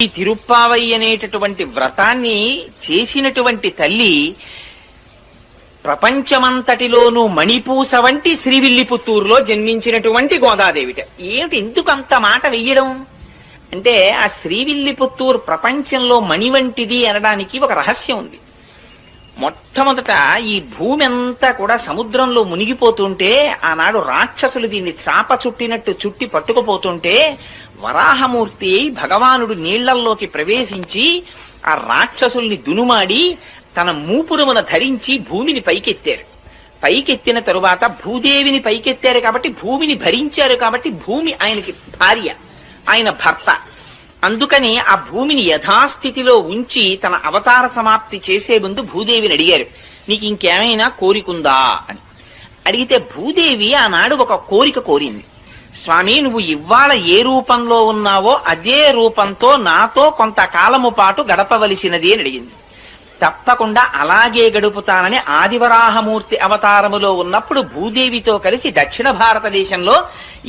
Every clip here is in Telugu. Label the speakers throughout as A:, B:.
A: ఈ తిరుప్పావై అనేటటువంటి వ్రతాన్ని చేసినటువంటి తల్లి ప్రపంచమంతటిలోనూ మణిపూస వంటి శ్రీవిల్లిపుత్తూరులో జన్మించినటువంటి గోదాదేవిట. ఏమిటి ఎందుకు అంత మాట వెయ్యడం అంటే, ఆ శ్రీవిల్లిపుత్తూరు ప్రపంచంలో మణి వంటిది అనడానికి ఒక రహస్యం ఉంది. మొట్టమొదట ఈ భూమి అంతా కూడా సముద్రంలో మునిగిపోతుంటే, ఆనాడు రాక్షసులు దీన్ని చాప చుట్టినట్టు చుట్టి పట్టుకుపోతుంటే, వరాహమూర్తి భగవానుడు నీళ్లల్లోకి ప్రవేశించి ఆ రాక్షసుల్ని దునుమాడి తన మూపురమున ధరించి భూమిని పైకెత్తారు. పైకెత్తిన తరువాత భూదేవిని పైకెత్తారు కాబట్టి భూమిని భరించారు కాబట్టి భూమి ఆయనకి భార్య, ఆయన భర్త. అందుకని ఆ భూమిని యథాస్థితిలో ఉంచి తన అవతార సమాప్తి చేసే ముందు భూదేవిని అడిగారు, నీకు ఇంకేమైనా కోరికుందా అని. అడిగితే భూదేవి ఆనాడు ఒక కోరిక కోరింది. స్వామి, నువ్వు ఇవాళ ఏ రూపంలో ఉన్నావో అదే రూపంతో నాతో కొంతకాలము పాటు గడపవలసినది అని అడిగింది. తప్పకుండా అలాగే గడుపుతానని ఆదివరాహమూర్తి అవతారములో ఉన్నప్పుడు భూదేవితో కలిసి దక్షిణ భారతదేశంలో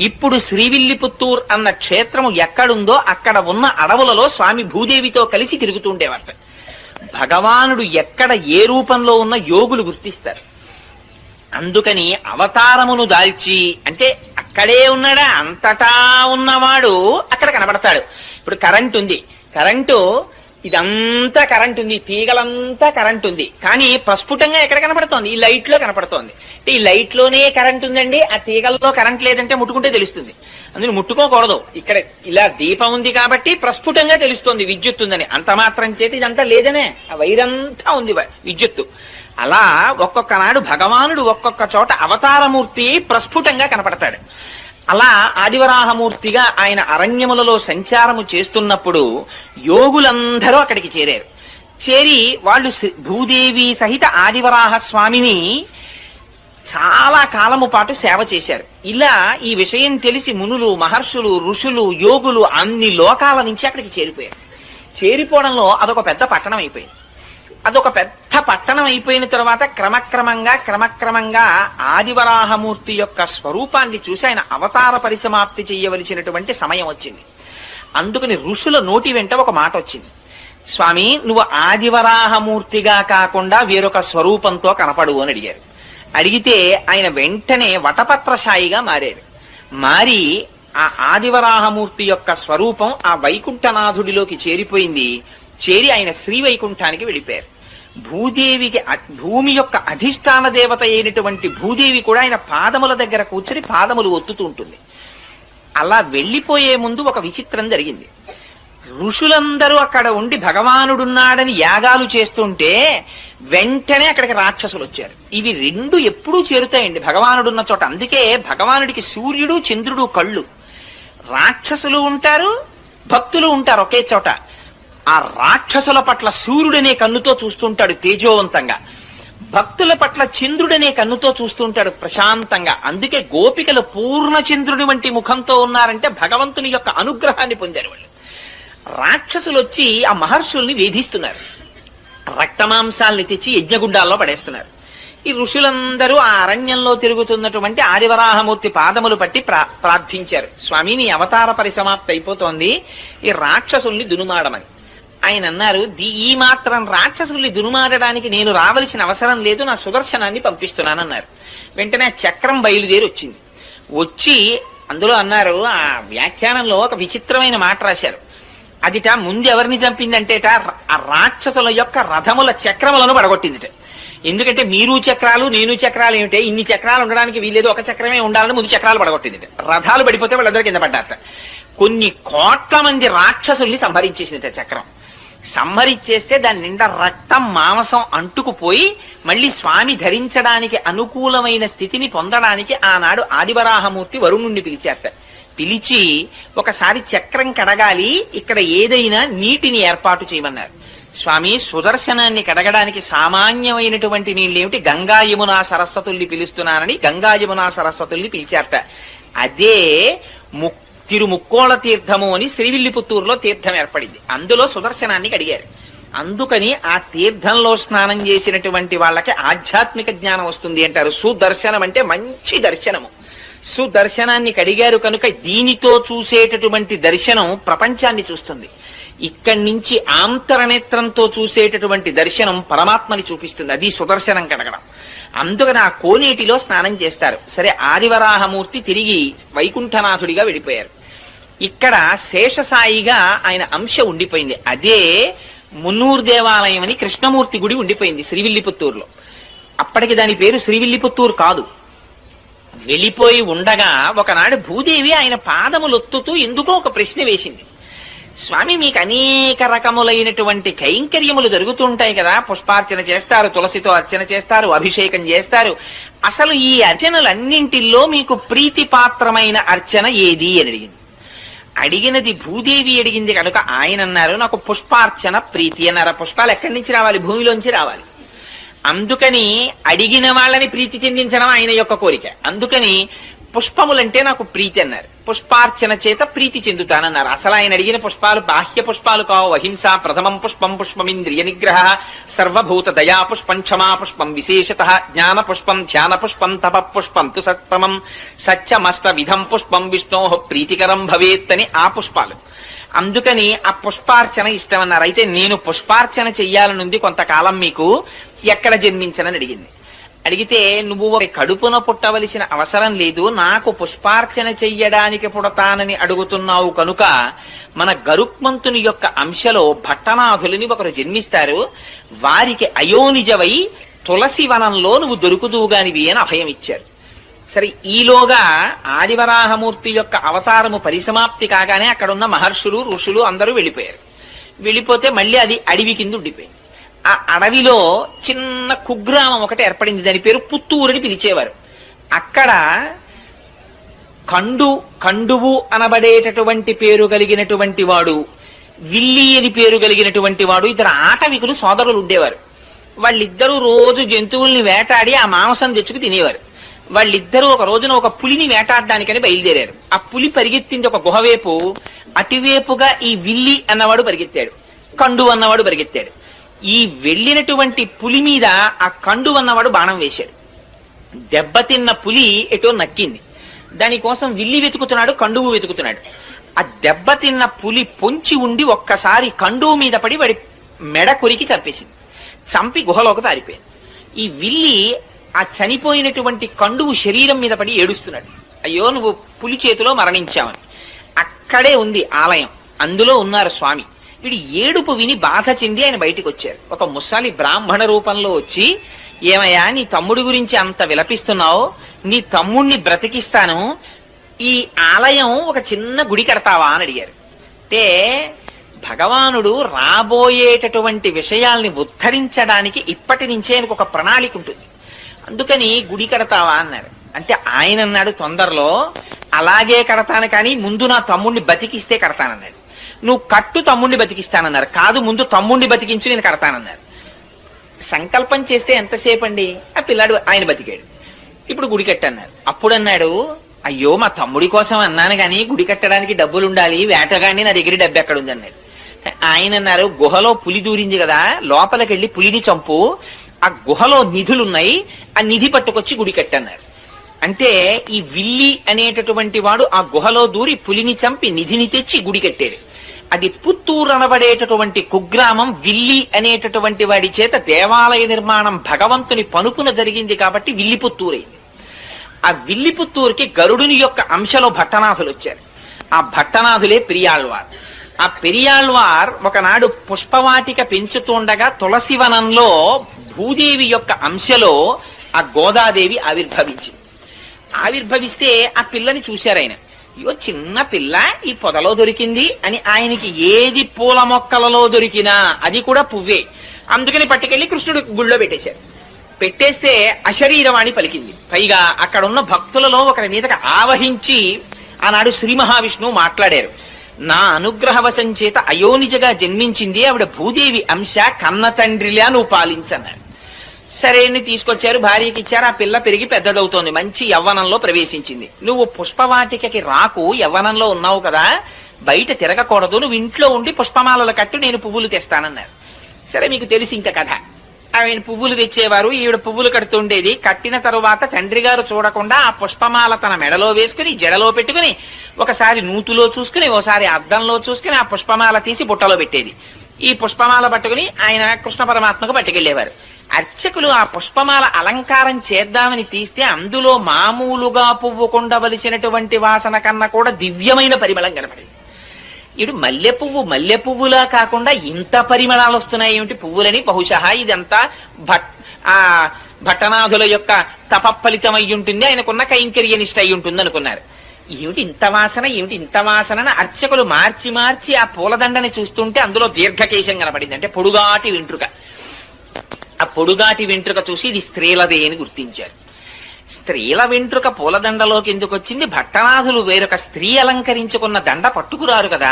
A: ఇప్పుడు శ్రీవిల్లిపుత్తూర్ అన్న క్షేత్రము ఎక్కడుందో అక్కడ ఉన్న అడవులలో స్వామి భూదేవితో కలిసి తిరుగుతుండేవారు. భగవానుడు ఎక్కడ ఏ రూపంలో ఉన్న యోగులు గుర్తిస్తారు. అందుకని అవతారమును దాల్చి, అంటే అక్కడే ఉన్నాడా, అంతటా ఉన్నవాడు అక్కడ కనబడతాడు. ఇప్పుడు కరెంట్ ఉంది, కరెంటు ఇదంతా కరెంట్ ఉంది, తీగలంతా కరెంట్ ఉంది, కానీ ప్రస్ఫుటంగా ఎక్కడ కనపడుతోంది? ఈ లైట్ లో కనపడుతోంది. అంటే ఈ లైట్ లోనే కరెంట్ ఉందండి, ఆ తీగల్లో కరెంట్ లేదంటే ముట్టుకుంటే తెలుస్తుంది. అందులో ముట్టుకోకూడదు. ఇక్కడ ఇలా దీపం ఉంది కాబట్టి ప్రస్ఫుటంగా తెలుస్తోంది విద్యుత్ ఉందని. అంత మాత్రం చేతి ఇదంతా లేదనే, ఆ వైరంతా ఉంది విద్యుత్తు. అలా ఒక్కొక్క నాడు భగవానుడు ఒక్కొక్క చోట అవతారమూర్తి ప్రస్ఫుటంగా కనపడతాడు. అలా ఆదివరాహమూర్తిగా ఆయన అరణ్యములలో సంచారము చేస్తున్నప్పుడు యోగులందరూ అక్కడికి చేరారు. చేరి వాళ్ళు భూదేవి సహిత ఆదివరాహ స్వామిని చాలా కాలము పాటు సేవ చేశారు. ఇలా ఈ విషయం తెలిసి మునులు, మహర్షులు, ఋషులు, యోగులు అన్ని లోకాల నుంచి అక్కడికి చేరిపోయారు. చేరిపోవడంలో అదొక పెద్ద పట్టణం అయిపోయింది. అదొక పెద్ద పట్టణం అయిపోయిన తర్వాత క్రమక్రమంగా ఆదివరాహమూర్తి యొక్క స్వరూపాన్ని చూసి ఆయన అవతార పరిసమాప్తి చేయవలసినటువంటి సమయం వచ్చింది. అందుకని ఋషుల నోటి వెంట ఒక మాట వచ్చింది, స్వామి నువ్వు ఆదివరాహమూర్తిగా కాకుండా వేరొక స్వరూపంతో కనపడు అని అడిగారు. అడిగితే ఆయన వెంటనే వటపత్రశాయిగా మారారు. మారి ఆ ఆదివరాహమూర్తి యొక్క స్వరూపం ఆ వైకుంఠనాథుడిలోకి చేరిపోయింది. చేరి ఆయన శ్రీవైకుంఠానికి వెళ్ళిపోయారు. భూదేవికి, భూమి యొక్క అధిష్టాన దేవత అయినటువంటి భూదేవి కూడా ఆయన పాదముల దగ్గర కూర్చుని పాదములు ఒత్తుతూ ఉంటుంది. అలా వెళ్లిపోయే ముందు ఒక విచిత్రం జరిగింది. ఋషులందరూ అక్కడ ఉండి భగవానుడున్నాడని యాగాలు చేస్తుంటే వెంటనే అక్కడికి రాక్షసులు వచ్చారు. ఇవి రెండు ఎప్పుడూ చేరుతాయండి భగవానుడున్న చోట. అందుకే భగవానుడికి సూర్యుడు చంద్రుడు కళ్ళు. రాక్షసులు ఉంటారు, భక్తులు ఉంటారు ఒకే చోట. ఆ రాక్షసుల పట్ల సూర్యుడనే కన్నుతో చూస్తుంటాడు తేజోవంతంగా, భక్తుల పట్ల చంద్రుడనే కన్నుతో చూస్తుంటాడు ప్రశాంతంగా. అందుకే గోపికలు పూర్ణచంద్రుడి వంటి ముఖంతో ఉన్నారంటే భగవంతుని యొక్క అనుగ్రహాన్ని పొందారు వాళ్ళు. రాక్షసులు వచ్చి ఆ మహర్షుల్ని వేధిస్తున్నారు, రక్తమాంసాల్ని తెచ్చి యజ్ఞగుండాల్లో పడేస్తున్నారు. ఈ ఋషులందరూ ఆ అరణ్యంలో తిరుగుతున్నటువంటి ఆదివరాహమూర్తి పాదములు పట్టి ప్రార్థించారు, స్వామి నీ అవతార పరిసమాప్తి అయిపోతోంది, ఈ రాక్షసుల్ని దునుమాడమని. ఆయన అన్నారు, ఈ మాత్రం రాక్షసుల్ని దునుమాడడానికి నేను రావలసిన అవసరం లేదు, నా సుదర్శనాన్ని పంపిస్తున్నానన్నారు. వెంటనే చక్రం బయలుదేరి వచ్చింది. వచ్చి అందులో అన్నారు, ఆ వ్యాఖ్యానంలో ఒక విచిత్రమైన మాట రాశారు. అదిట ముందు ఎవరిని చంపిందంటేట ఆ రాక్షసుల యొక్క రథముల చక్రములను పడగొట్టిందిట. ఎందుకంటే మీరు చక్రాలు నేను చక్రాలు ఏమిటే, ఇన్ని చక్రాలు ఉండడానికి వీలేదు, ఒక చక్రమే ఉండాలని ముందు చక్రాలు పడగొట్టింది. రథాలు పడిపోతే వాళ్ళందరూ కింద పడ్డారట. కొన్ని కోట్ల మంది రాక్షసుల్ని సంహరించేసింది చక్రం. సంహరించేస్తే దాని నిండా రక్తం మాంసం అంటుకుపోయి మళ్లీ స్వామి ధరించడానికి అనుకూలమైన స్థితిని పొందడానికి ఆనాడు ఆదివరాహమూర్తి వరుణుణ్ణి పిలిచారట. పిలిచి ఒకసారి చక్రం కడగాలి, ఇక్కడ ఏదైనా నీటిని ఏర్పాటు చేయమన్నారు. స్వామి సుదర్శనాన్ని కడగడానికి సామాన్యమైనటువంటి నీళ్ళేమిటి, గంగా యమునా సరస్వతుల్ని పిలుస్తున్నానని గంగా యమునా సరస్వతుల్ని పిలిచారట. అదే తిరుముక్కోళ తీర్థము అని శ్రీవిల్లిపుత్తూరులో తీర్థం ఏర్పడింది. అందులో సుదర్శనాన్ని కడిగారు. అందుకని ఆ తీర్థంలో స్నానం చేసినటువంటి వాళ్ళకి ఆధ్యాత్మిక జ్ఞానం వస్తుంది అంటారు. సుదర్శనం అంటే మంచి దర్శనము. సుదర్శనాన్ని కడిగారు కనుక దీనితో చూసేటటువంటి దర్శనం ప్రపంచాన్ని చూస్తుంది. ఇక్కడి నుంచి ఆంతరనేత్రంతో చూసేటటువంటి దర్శనం పరమాత్మని చూపిస్తుంది. అది సుదర్శనం కడగడం. అందుకని ఆ కోనేటిలో స్నానం చేస్తారు. సరే, ఆదివరాహమూర్తి తిరిగి వైకుంఠనాథుడిగా వెళ్ళిపోయారు. ఇక్కడ శేషసాయిగా ఆయన అంశ ఉండిపోయింది. అదే మున్నూరు దేవాలయం అని కృష్ణమూర్తి గుడి ఉండిపోయింది శ్రీవిల్లిపుత్తూరులో. అప్పటికి దాని పేరు శ్రీవిల్లిపుత్తూరు కాదు. వెళ్ళిపోయి ఉండగా ఒకనాడు భూదేవి ఆయన పాదములొత్తుతూ ఎందుకో ఒక ప్రశ్న వేసింది. స్వామి, మీకు అనేక రకములైనటువంటి కైంకర్యములు జరుగుతుంటాయి కదా, పుష్పార్చన చేస్తారు, తులసితో అర్చన చేస్తారు, అభిషేకం చేస్తారు. అసలు ఈ అర్చనలన్నింటిల్లో మీకు ప్రీతిపాత్రమైన అర్చన ఏది అని అడిగింది. అడిగినది భూదేవి అడిగింది కనుక ఆయన అన్నారు, నాకు పుష్పార్చన ప్రీతి అన్నారు. పుష్పాలు ఎక్కడి నుంచి రావాలి? భూమిలోంచి రావాలి. అందుకని అడిగిన వాళ్ళని ప్రీతి చెందించడం ఆయన యొక్క కోరిక. అందుకని పుష్పములంటే నాకు ప్రీతి అన్నారు. పుష్పార్చన చేత ప్రీతి చెందుతానన్నారు. అసలు ఆయన అడిగిన పుష్పాలు బాహ్య పుష్పాలు కావు. అహింస ప్రథమం పుష్పం, పుష్పమింద్రియ నిగ్రహ, సర్వభూత దయా పుష్పం, క్షమా పుష్పం, విశేషత జ్ఞాన పుష్పం, ధ్యాన పుష్పం, తప పుష్పం తు సత్తమం, సత్యమష్ట విధం పుష్పం, విష్ణో ప్రీతికరం భవేత్ అని ఆ పుష్పాలు. అందుకని ఆ పుష్పార్చన ఇష్టమన్నారు. అయితే నేను పుష్పార్చన చెయ్యాలనుంది కొంతకాలం, మీకు ఎక్కడ జన్మించనని అడిగింది. అడిగితే నువ్వు ఒక కడుపున పుట్టవలసిన అవసరం లేదు, నాకు పుష్పార్చన చెయ్యడానికి పుడతానని అడుగుతున్నావు కనుక మన గరుక్మంతుని యొక్క అంశలో భట్టనాథులని ఒకరు జన్మిస్తారు, వారికి అయోనిజవై తులసి వనంలో నువ్వు దొరుకుదువుగానివి అని అభయం ఇచ్చారు. సరే, ఈలోగా ఆదివరాహమూర్తి యొక్క అవతారము పరిసమాప్తి కాగానే అక్కడున్న మహర్షులు ఋషులు అందరూ వెళ్ళిపోయారు. వెళ్ళిపోతే మళ్ళీ అది అడవి కింద ఉండిపోయింది. ఆ అడవిలో చిన్న కుగ్రామం ఒకటి ఏర్పడింది. దాని పేరు పుత్తూరు అని పిలిచేవారు. అక్కడ కండువు అనబడేటటువంటి పేరు కలిగినటువంటి వాడు, విల్లి అని పేరు కలిగినటువంటి వాడు, ఇద్దరు ఆటవికులు సోదరులు ఉండేవారు. వాళ్ళిద్దరూ రోజు జంతువుల్ని వేటాడి ఆ మాంసం తెచ్చుకు తినేవారు. వాళ్ళిద్దరూ ఒక రోజున ఒక పులిని వేటాడడానికని బయలుదేరారు. ఆ పులి పరిగెత్తింది ఒక గుహవేపు. అటువేపుగా ఈ విల్లి అన్నవాడు పరిగెత్తాడు, కండు అన్నవాడు పరిగెత్తాడు. ఈ వెళ్లినటువంటి పులి మీద ఆ కండు అన్నవాడు బాణం వేశాడు. దెబ్బతిన్న పులి ఎటో నక్కింది. దానికోసం విల్లి వెతుకుతున్నాడు, కండువు వెతుకుతున్నాడు. ఆ దెబ్బతిన్న పులి పొంచి ఉండి ఒక్కసారి కండువు మీద పడి వాడి మెడ కొరికి చంపేసింది. చంపి గుహలోకి పారిపోయింది. ఈ విల్లి ఆ చనిపోయినటువంటి కండువు శరీరం మీద పడి ఏడుస్తున్నాడు, అయ్యో నువ్వు పులి చేతిలో మరణించావని. అక్కడే ఉంది ఆలయం, అందులో ఉన్నారు స్వామి. వీడి ఏడుపు విని బాధ చెంది ఆయన బయటికి వచ్చారు. ఒక ముసలి బ్రాహ్మణ రూపంలో వచ్చి, ఏమయ్యా నీ తమ్ముడి గురించి అంత విలపిస్తున్నావు, నీ తమ్ముణ్ణి బ్రతికిస్తాను, ఈ ఆలయం ఒక చిన్న గుడి కడతావా అని అడిగారు. అంటే భగవానుడు రాబోయేటటువంటి విషయాల్ని ఉద్ధరించడానికి ఇప్పటి నుంచే ఆయనకు ఒక ప్రణాళిక ఉంటుంది. అందుకని గుడి కడతావా అన్నారు. అంటే ఆయన అన్నాడు, తొందరలో అలాగే కడతాను, కానీ ముందు నా తమ్ముణ్ణి బతికిస్తే కడతానన్నాడు. నువ్వు కట్టు, తమ్ముణ్ణి బతికిస్తానన్నారు. కాదు, ముందు తమ్ముణ్ణి బతికించు, నేను కడతానన్నారు. సంకల్పం చేస్తే ఎంతసేపు అండి? ఆ పిల్లాడు ఆయన బతికాడు. ఇప్పుడు గుడి కట్టన్నారు. అప్పుడన్నాడు, అయ్యో మా తమ్ముడి కోసం అన్నాను గాని గుడి కట్టడానికి డబ్బులుండాలి, వేటగాడిని నా దగ్గర డబ్బు ఎక్కడుంది అన్నాడు. ఆయన అన్నారు, గుహలో పులి దూరింది కదా, లోపలికెళ్లి పులిని చంపు, ఆ గుహలో నిధులున్నాయి, ఆ నిధి పట్టుకొచ్చి గుడి కట్టన్నారు. అంటే ఈ విల్లి అనేటటువంటి వాడు ఆ గుహలో దూరి పులిని చంపి నిధిని తెచ్చి గుడి కట్టాడు. అది పుత్తూరు అనబడేటటువంటి కుగ్రామం విల్లి అనేటటువంటి వాడి చేత దేవాలయ నిర్మాణం భగవంతుని పనుపున జరిగింది కాబట్టి విల్లిపుత్తూరైంది. ఆ విల్లిపుత్తూరుకి గరుడుని యొక్క అంశలో భట్టనాథులు వచ్చారు. ఆ భట్టనాథులే పెరియాళ్వార్. ఆ పెరియాళ్వార్ ఒకనాడు పుష్పవాటిక పెంచుతుండగా తులసివనంలో భూదేవి యొక్క అంశలో ఆ గోదాదేవి ఆవిర్భవిస్తే ఆ పిల్లని చూశారు ఆయన. అయ్యో చిన్న పిల్ల ఈ పొదలో దొరికింది అని, ఆయనకి ఏది పూల మొక్కలలో దొరికినా అది కూడా పువ్వే. అందుకని పట్టుకెళ్లి కృష్ణుడు గుళ్ళో పెట్టేశారు. పెట్టేస్తే అశరీరవాణి పలికింది. పైగా అక్కడున్న భక్తులలో ఒకరి మీదకి ఆవహించి ఆనాడు శ్రీ మహావిష్ణువు మాట్లాడారు. నా అనుగ్రహవశం చేత అయోనిజగా జన్మించింది ఆవిడ భూదేవి అంశ, కన్న తండ్రిలా నువ్వు పాలించన్నారు. సరే అని తీసుకొచ్చారు, భార్యకి ఇచ్చారు. ఆ పిల్ల పెరిగి పెద్దదవుతోంది, మంచి యవ్వనంలో ప్రవేశించింది. నువ్వు పుష్పవాటికకి రాకు, యవ్వనంలో ఉన్నావు కదా, బయట తిరగకూడదు, నువ్వు ఇంట్లో ఉండి పుష్పమాలలు కట్టు, నేను పువ్వులు తెస్తానన్నారు. సరే, మీకు తెలిసి ఇంకా కథ. ఆయన పువ్వులు తెచ్చేవారు, ఈవిడ పువ్వులు కడుతుండేది. కట్టిన తరువాత తండ్రి గారు చూడకుండా ఆ పుష్పమాల తన మెడలో వేసుకుని జడలో పెట్టుకుని ఒకసారి నూతులో చూసుకుని ఓసారి అద్దంలో చూసుకుని ఆ పుష్పమాల తీసి బుట్టలో పెట్టేది. ఈ పుష్పమాల పట్టుకుని ఆయన కృష్ణ పరమాత్మకు పట్టుకెళ్లేవారు. అర్చకులు ఆ పుష్పమాల అలంకారం చేద్దామని తీస్తే అందులో మామూలుగా పువ్వు కొండవలసినటువంటి వాసన కన్నా కూడా దివ్యమైన పరిమళం కనపడింది. ఇటు మల్లె పువ్వులా కాకుండా ఇంత పరిమళాలు వస్తున్నాయి ఏమిటి పువ్వులని, బహుశా ఇదంతా భట్టనాథుల యొక్క తపఫలితం అయి ఉంటుంది, ఆయనకున్న కైంకర్యనిష్ట అయి ఉంటుంది అనుకున్నారు. ఏమిటి ఇంత వాసన అర్చకులు మార్చి మార్చి ఆ పూలదండని చూస్తుంటే అందులో దీర్ఘకేశం కనపడింది, అంటే పొడుగాటి వెంట్రుక. ఆ పొడుగాటి వెంట్రుక చూసి ఇది స్త్రీలదే అని గుర్తించారు. స్త్రీల వెంట్రుక పూలదండలోకి ఎందుకు వచ్చింది? భట్టనాథులు వేరొక స్త్రీ అలంకరించుకున్న దండ పట్టుకురారు కదా.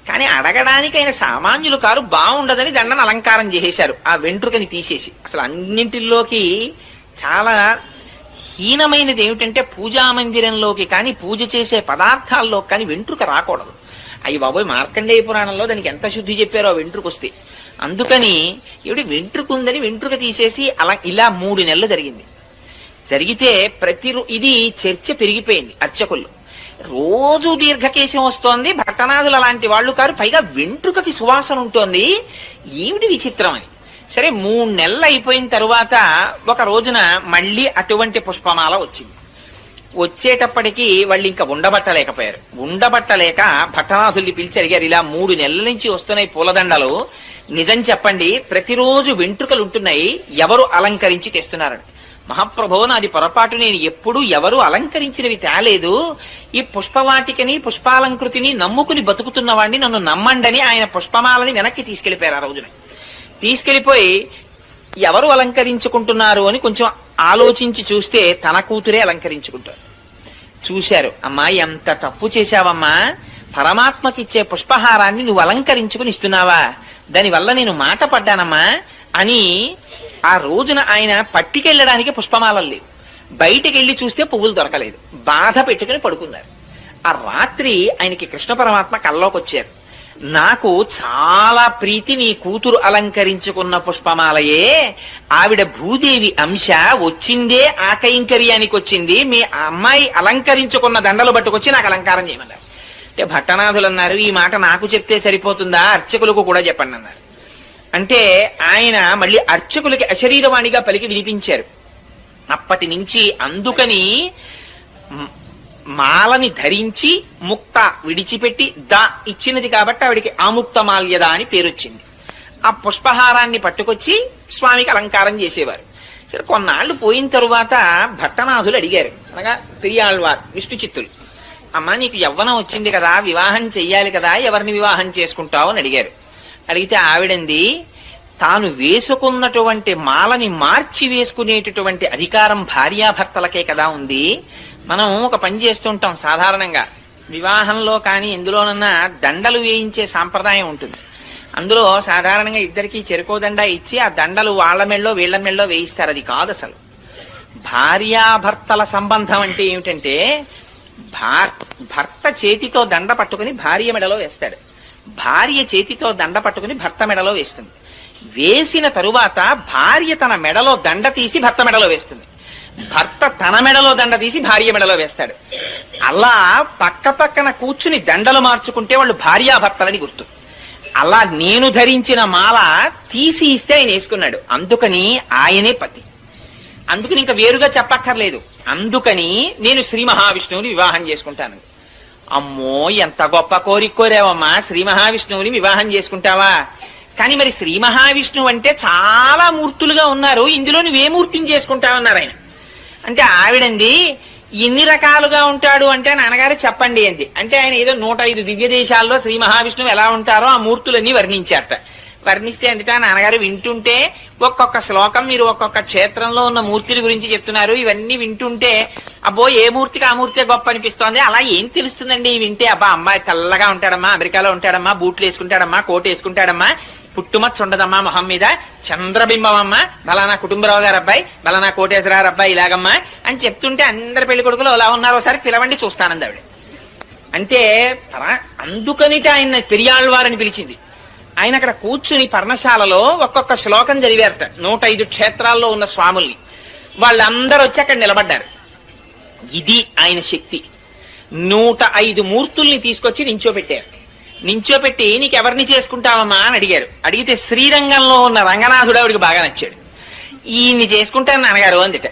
A: కానీ అడగడానికి ఆయన సామాన్యులు కారు, బాగుండదని దండను అలంకారం చేసేశారు ఆ వెంట్రుకని తీసేసి. అసలు అన్నింటిలోకి చాలా హీనమైనది ఏమిటంటే పూజా మందిరంలోకి కానీ పూజ చేసే పదార్థాల్లో కానీ వెంట్రుక రాకూడదు. అయ్యి బాబోయ్, మార్కండేయ పురాణంలో దానికి ఎంత శుద్ధి చెప్పారో వెంట్రుక వస్తే. అందుకని ఏమిటి వెంట్రుక ఉందని వెంట్రుక తీసేసి అలా ఇలా 3 నెలలు జరిగింది. జరిగితే ఇది చర్చ పెరిగిపోయింది అర్చకుల్లో. రోజు దీర్ఘకేశం వస్తోంది, భట్టనాథులు అలాంటి వాళ్ళు కారు, పైగా వెంట్రుకకి సువాసన ఉంటోంది, ఏమిటి విచిత్రం అని. సరే 3 నెలలు అయిపోయిన తరువాత ఒక రోజున మళ్ళీ అటువంటి పుష్పమాల వచ్చింది. వచ్చేటప్పటికి వాళ్ళు ఇంకా ఉండబట్టలేక భట్టనాథుల్ని పిలిచి అడిగారు, ఇలా 3 నెలల నుంచి వస్తున్నాయి పూలదండలు, నిజం చెప్పండి, ప్రతిరోజు వెంట్రుకలు ఉంటున్నాయి, ఎవరు అలంకరించి తెస్తున్నారని. మహాప్రభో, నాది పొరపాటు, నేను ఎప్పుడూ ఎవరు అలంకరించినవి తేలేదు, ఈ పుష్పవాటికని పుష్పాలంకృతిని నమ్ముకుని బతుకుతున్న వాడిని నన్ను నమ్మండని ఆయన పుష్పమాలని వెనక్కి తీసుకెళ్లిపోయారు. ఆ రోజున తీసుకెళ్లిపోయి ఎవరు అలంకరించుకుంటున్నారు అని కొంచెం ఆలోచించి చూస్తే తన కూతురే అలంకరించుకుంటారు. చూశారు, అమ్మా ఎంత తప్పు చేశావమ్మా, పరమాత్మకిచ్చే పుష్పహారాన్ని నువ్వు అలంకరించుకుని ఇస్తున్నావా, దానివల్ల నేను మాట పడ్డానమ్మా అని. ఆ రోజున ఆయన పట్టికెళ్ళడానికి పుష్పమాలలు లేవు, బయటికెళ్లి చూస్తే పువ్వులు దొరకలేదు, బాధ పెట్టుకుని పడుకున్నారు. ఆ రాత్రి ఆయనకి కృష్ణ పరమాత్మ కల్లోకి వచ్చారు. నాకు చాలా ప్రీతి నీ కూతురు అలంకరించుకున్న పుష్పమాలయే, ఆవిడ భూదేవి అంశ, వచ్చిందే ఆ కైంకర్యానికి వచ్చింది, మీ అమ్మాయి అలంకరించుకున్న దండలు పట్టుకొచ్చి నాకు అలంకారం చేయమన్నారు. అంటే భట్టనాథులు అన్నారు, ఈ మాట నాకు చెప్తే సరిపోతుందా, అర్చకులకు కూడా చెప్పండి అన్నారు. అంటే ఆయన మళ్ళీ అర్చకులకి అశరీరవాణిగా పలికి వినిపించారు. అప్పటి నుంచి అందుకని మాలని ధరించి ముక్త విడిచిపెట్టి ఇచ్చినది కాబట్టి ఆవిడికి ఆముక్త మాల్యద అని పేరొచ్చింది. ఆ పుష్పహారాన్ని పట్టుకొచ్చి స్వామికి అలంకారం చేసేవారు. సరే కొన్నాళ్లు పోయిన తరువాత భట్టనాథులు అడిగారు, అనగా పెరియాళ్వార్ విష్ణు చిత్తులు, అమ్మా నీకు యవ్వనం వచ్చింది కదా, వివాహం చెయ్యాలి కదా, ఎవరిని వివాహం చేసుకుంటావు అని అడిగారు. అడిగితే ఆవిడంది, తాను వేసుకున్నటువంటి మాలని మార్చి వేసుకునేటటువంటి అధికారం భార్యాభర్తలకే కదా ఉంది. మనం ఒక పని చేస్తుంటాం సాధారణంగా, వివాహంలో కానీ ఎందులోనన్నా దండలు వేయించే సాంప్రదాయం ఉంటుంది. అందులో సాధారణంగా ఇద్దరికి చెరుకోదండ ఇచ్చి ఆ దండలు వాళ్ళ మెళ్ళో వీళ్ల మెళ్ళో వేయిస్తారు. అది కాదు అసలు. భార్యాభర్తల సంబంధం అంటే ఏమిటంటే, భర్త చేతితో దండ పట్టుకుని భార్య మెడలో వేస్తాడు, భార్య చేతితో దండ పట్టుకుని భర్త మెడలో వేస్తుంది. వేసిన తరువాత భార్య తన మెడలో దండ తీసి భర్త మెడలో వేస్తుంది, భర్త తన మెడలో దండ తీసి భార్య మెడలో వేస్తాడు. అలా పక్క పక్కన కూర్చుని దండలు మార్చుకుంటే వాళ్ళు భార్యాభర్తలని గుర్తు. అలా నేను ధరించిన మాల తీసి ఇస్తే ఆయన వేసుకున్నాడు, అందుకని ఆయనే పతి. అందుకని ఇంకా వేరుగా చెప్పక్కర్లేదు. అందుకని నేను శ్రీ మహావిష్ణువుని వివాహం చేసుకుంటాను. అమ్మో, ఎంత గొప్ప కోరిక కోరావమ్మా, శ్రీ మహావిష్ణువుని వివాహం చేసుకుంటావా? కానీ మరి శ్రీ మహావిష్ణువు అంటే చాలా మూర్తులుగా ఉన్నారు, ఇందులో నువ్వే మూర్తిని చేసుకుంటావన్నారు ఆయన. అంటే ఆవిడంది, ఎన్ని రకాలుగా ఉంటాడు అంటే నాన్నగారు చెప్పండి అంది. అంటే ఆయన ఏదో 105 దివ్య దేశాల్లో శ్రీ మహావిష్ణువు ఎలా ఉంటారో ఆ మూర్తులన్నీ వర్ణించారట. వర్ణిస్తే అందుట నాన్నగారు వింటుంటే, ఒక్కొక్క శ్లోకం మీరు ఒక్కొక్క క్షేత్రంలో ఉన్న మూర్తుల గురించి చెప్తున్నారు, ఇవన్నీ వింటుంటే అబ్బో ఏ మూర్తికి ఆ మూర్తి గొప్ప అనిపిస్తోంది. అలా ఏం తెలుస్తుందండి వింటే? అబ్బా అమ్మాయి తెల్లగా ఉంటాడమ్మా, అమెరికాలో ఉంటాడమ్మా, బూట్లు వేసుకుంటాడమ్మా, కోట్ వేసుకుంటాడమ్మా, పుట్టుమచ్చ ఉండదమ్మా మొహం మీద, చంద్రబింబం అమ్మ, బలానా కుటుంబరావు గారు అబ్బాయి, బలానా కోటేశ్వరరావు అబ్బాయి ఇలాగమ్మా అని చెప్తుంటే అందరి పెళ్లి కొడుకులు అలా ఉన్నారు, ఒకసారి పిలవండి చూస్తానంది ఆవిడ. అంటే అందుకనిట ఆయన పెరియాళ్వారని పిలిచింది. ఆయన అక్కడ కూర్చుని పర్ణశాలలో ఒక్కొక్క శ్లోకం చదివారట 105 క్షేత్రాల్లో ఉన్న స్వాముల్ని. వాళ్ళందరూ వచ్చి అక్కడ నిలబడ్డారు. ఇది ఆయన శక్తి. 105 మూర్తుల్ని తీసుకొచ్చి నించోపెట్టారు. నించోపెట్టి నీకెవరిని చేసుకుంటావమ్మా అని అడిగారు. అడిగితే శ్రీరంగంలో ఉన్న రంగనాథుడు ఆవిడికి బాగా నచ్చాడు. ఈయన్ని చేసుకుంటాను నాన్నగారు అందుట.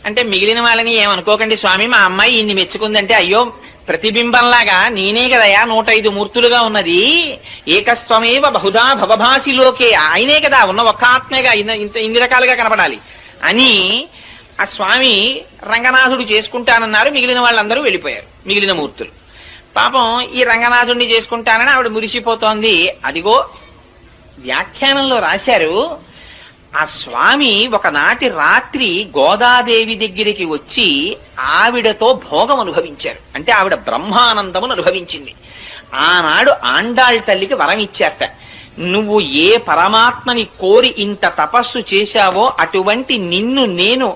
A: అంటే మిగిలిన వాళ్ళని ఏమనుకోకండి స్వామి, మా అమ్మాయి ఇన్ని మెచ్చుకుందంటే, అయ్యో ప్రతిబింబంలాగా నేనే కదయా 105 మూర్తులుగా ఉన్నది, ఏకస్వమేవ బహుధా భవభాసిలోకే, ఆయనే కదా ఉన్న ఒక్క ఆత్మేగా ఇన్ని రకాలుగా కనపడాలి అని ఆ స్వామి రంగనాథుడు చేసుకుంటానన్నారు. మిగిలిన వాళ్ళందరూ వెళ్ళిపోయారు, మిగిలిన మూర్తులు. పాపం ఈ రంగనాథుడిని చేసుకుంటానని ఆవిడ మురిసిపోతోంది. అదిగో వ్యాఖ్యానంలో రాశారు, ఆ స్వామి ఒకనాటి రాత్రి గోదాదేవి దగ్గరికి వచ్చి ఆవిడతో భోగం అనుభవించారు. అంటే ఆవిడ బ్రహ్మానందమును అనుభవించింది. ఆనాడు ఆండాళ్ తల్లికి వరం ఇచ్చారట, నువ్వు ఏ పరమాత్మని కోరి ఇంత తపస్సు చేశావో అటువంటి నిన్ను నేను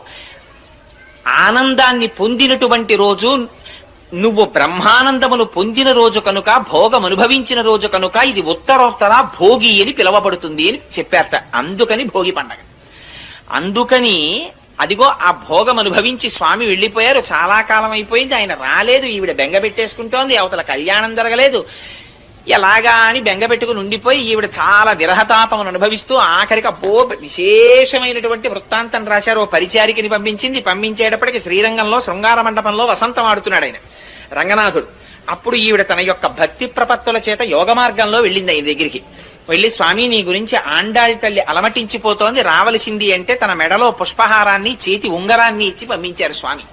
A: ఆనందాన్ని పొందినటువంటి రోజు, నువ్వు బ్రహ్మానందమును పొందిన రోజు కనుక, భోగం అనుభవించిన రోజు కనుక ఇది ఉత్తరోత్తర భోగి అని పిలవబడుతుంది అని చెప్పారట. అందుకని భోగి పండగ. అందుకని అదిగో ఆ భోగం అనుభవించి స్వామి వెళ్లిపోయారు. చాలా కాలం అయిపోయింది, ఆయన రాలేదు. ఈవిడ బెంగ పెట్టేసుకుంటోంది, అవతల కళ్యాణం జరగలేదు. ఎలాగా అని బెంగ పెట్టుకుని ఉండిపోయి ఈవిడ చాలా విరహతాపమును అనుభవిస్తూ ఆఖరికి విశేషమైనటువంటి వృత్తాంతం రాశారు. ఓ పరిచారికని పంపించేటప్పటికి శ్రీరంగంలో శృంగార మండపంలో వసంతం ఆడుతున్నాడు ఆయన రంగనాథుడు. అప్పుడు ఈవిడ తన యొక్క భక్తి ప్రపత్తుల చేత యోగ మార్గంలో వెళ్ళింది ఆయన దగ్గరికి. వెళ్లి, స్వామి నీ గురించి ఆండాళ్ తల్లి అలమటించిపోతోంది, రావలసింది అంటే తన మెడలో పుష్పహారాన్ని చేతి ఉంగరాన్ని ఇచ్చి పంపించారు స్వామి.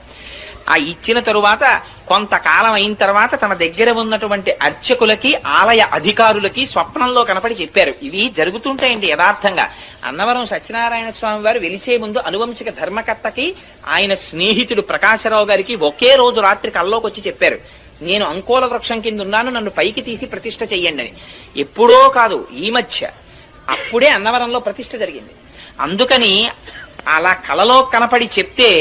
A: ఆ ఇచ్చిన తరువాత కొంతకాలం అయిన తర్వాత తన దగ్గర ఉన్నటువంటి అర్చకులకి, ఆలయ అధికారులకి స్వప్నంలో కనపడి చెప్పారు. ఇవి జరుగుతుంటాయండి యథార్థంగా. అన్నవరం సత్యనారాయణ స్వామి వారు వెలిసే ముందు అనువంశిక ధర్మకర్తకి ఆయన స్నేహితుడు ప్రకాశరావు గారికి ఒకే రోజు రాత్రి కల్లోకి వచ్చి చెప్పారు, నేను అంకోల వృక్షం కింద ఉన్నాను, నన్ను పైకి తీసి ప్రతిష్ఠ చెయ్యండి అని. ఎప్పుడో కాదు, ఈ మధ్య అప్పుడే అన్నవరంలో ప్రతిష్ఠ జరిగింది. అందుకని అలా కలలో కనపడి చెప్తే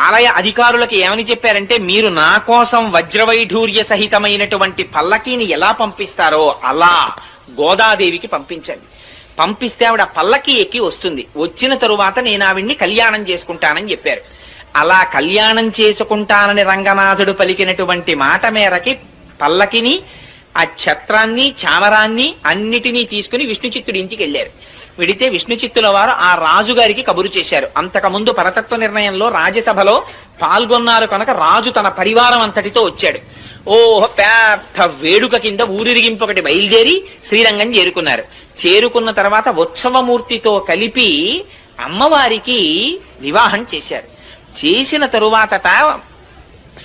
A: ఆలయ అధికారులకి ఏమని చెప్పారంటే, మీరు నా కోసం వజ్రవైఢూర్య సహితమైనటువంటి పల్లకీని ఎలా పంపిస్తారో అలా గోదాదేవికి పంపించండి. పంపిస్తే ఆవిడ పల్లకి ఎక్కి వస్తుంది. వచ్చిన తరువాత నేను ఆవిడ్ని కళ్యాణం చేసుకుంటానని చెప్పారు. అలా కళ్యాణం చేసుకుంటానని రంగనాథుడు పలికినటువంటి మాట మేరకి పల్లకిని, ఆ ఛత్రాన్ని, చామరాన్ని అన్నిటినీ తీసుకుని విష్ణుచిత్తుడి ఇంటికి వెళ్లారు. వెడితే విష్ణుచిత్తుల వారు ఆ రాజుగారికి కబురు చేశారు. అంతకుముందు పరతత్వ నిర్ణయంలో రాజ్యసభలో పాల్గొన్నారు కనుక రాజు తన పరివారం అంతటితో వచ్చాడు. పెద్ద వేడుక కింద ఊరిరిగింపు ఒకటి బయలుదేరి శ్రీరంగం చేరుకున్నారు. చేరుకున్న తర్వాత ఉత్సవమూర్తితో కలిపి అమ్మవారికి వివాహం చేశారు. చేసిన తరువాతట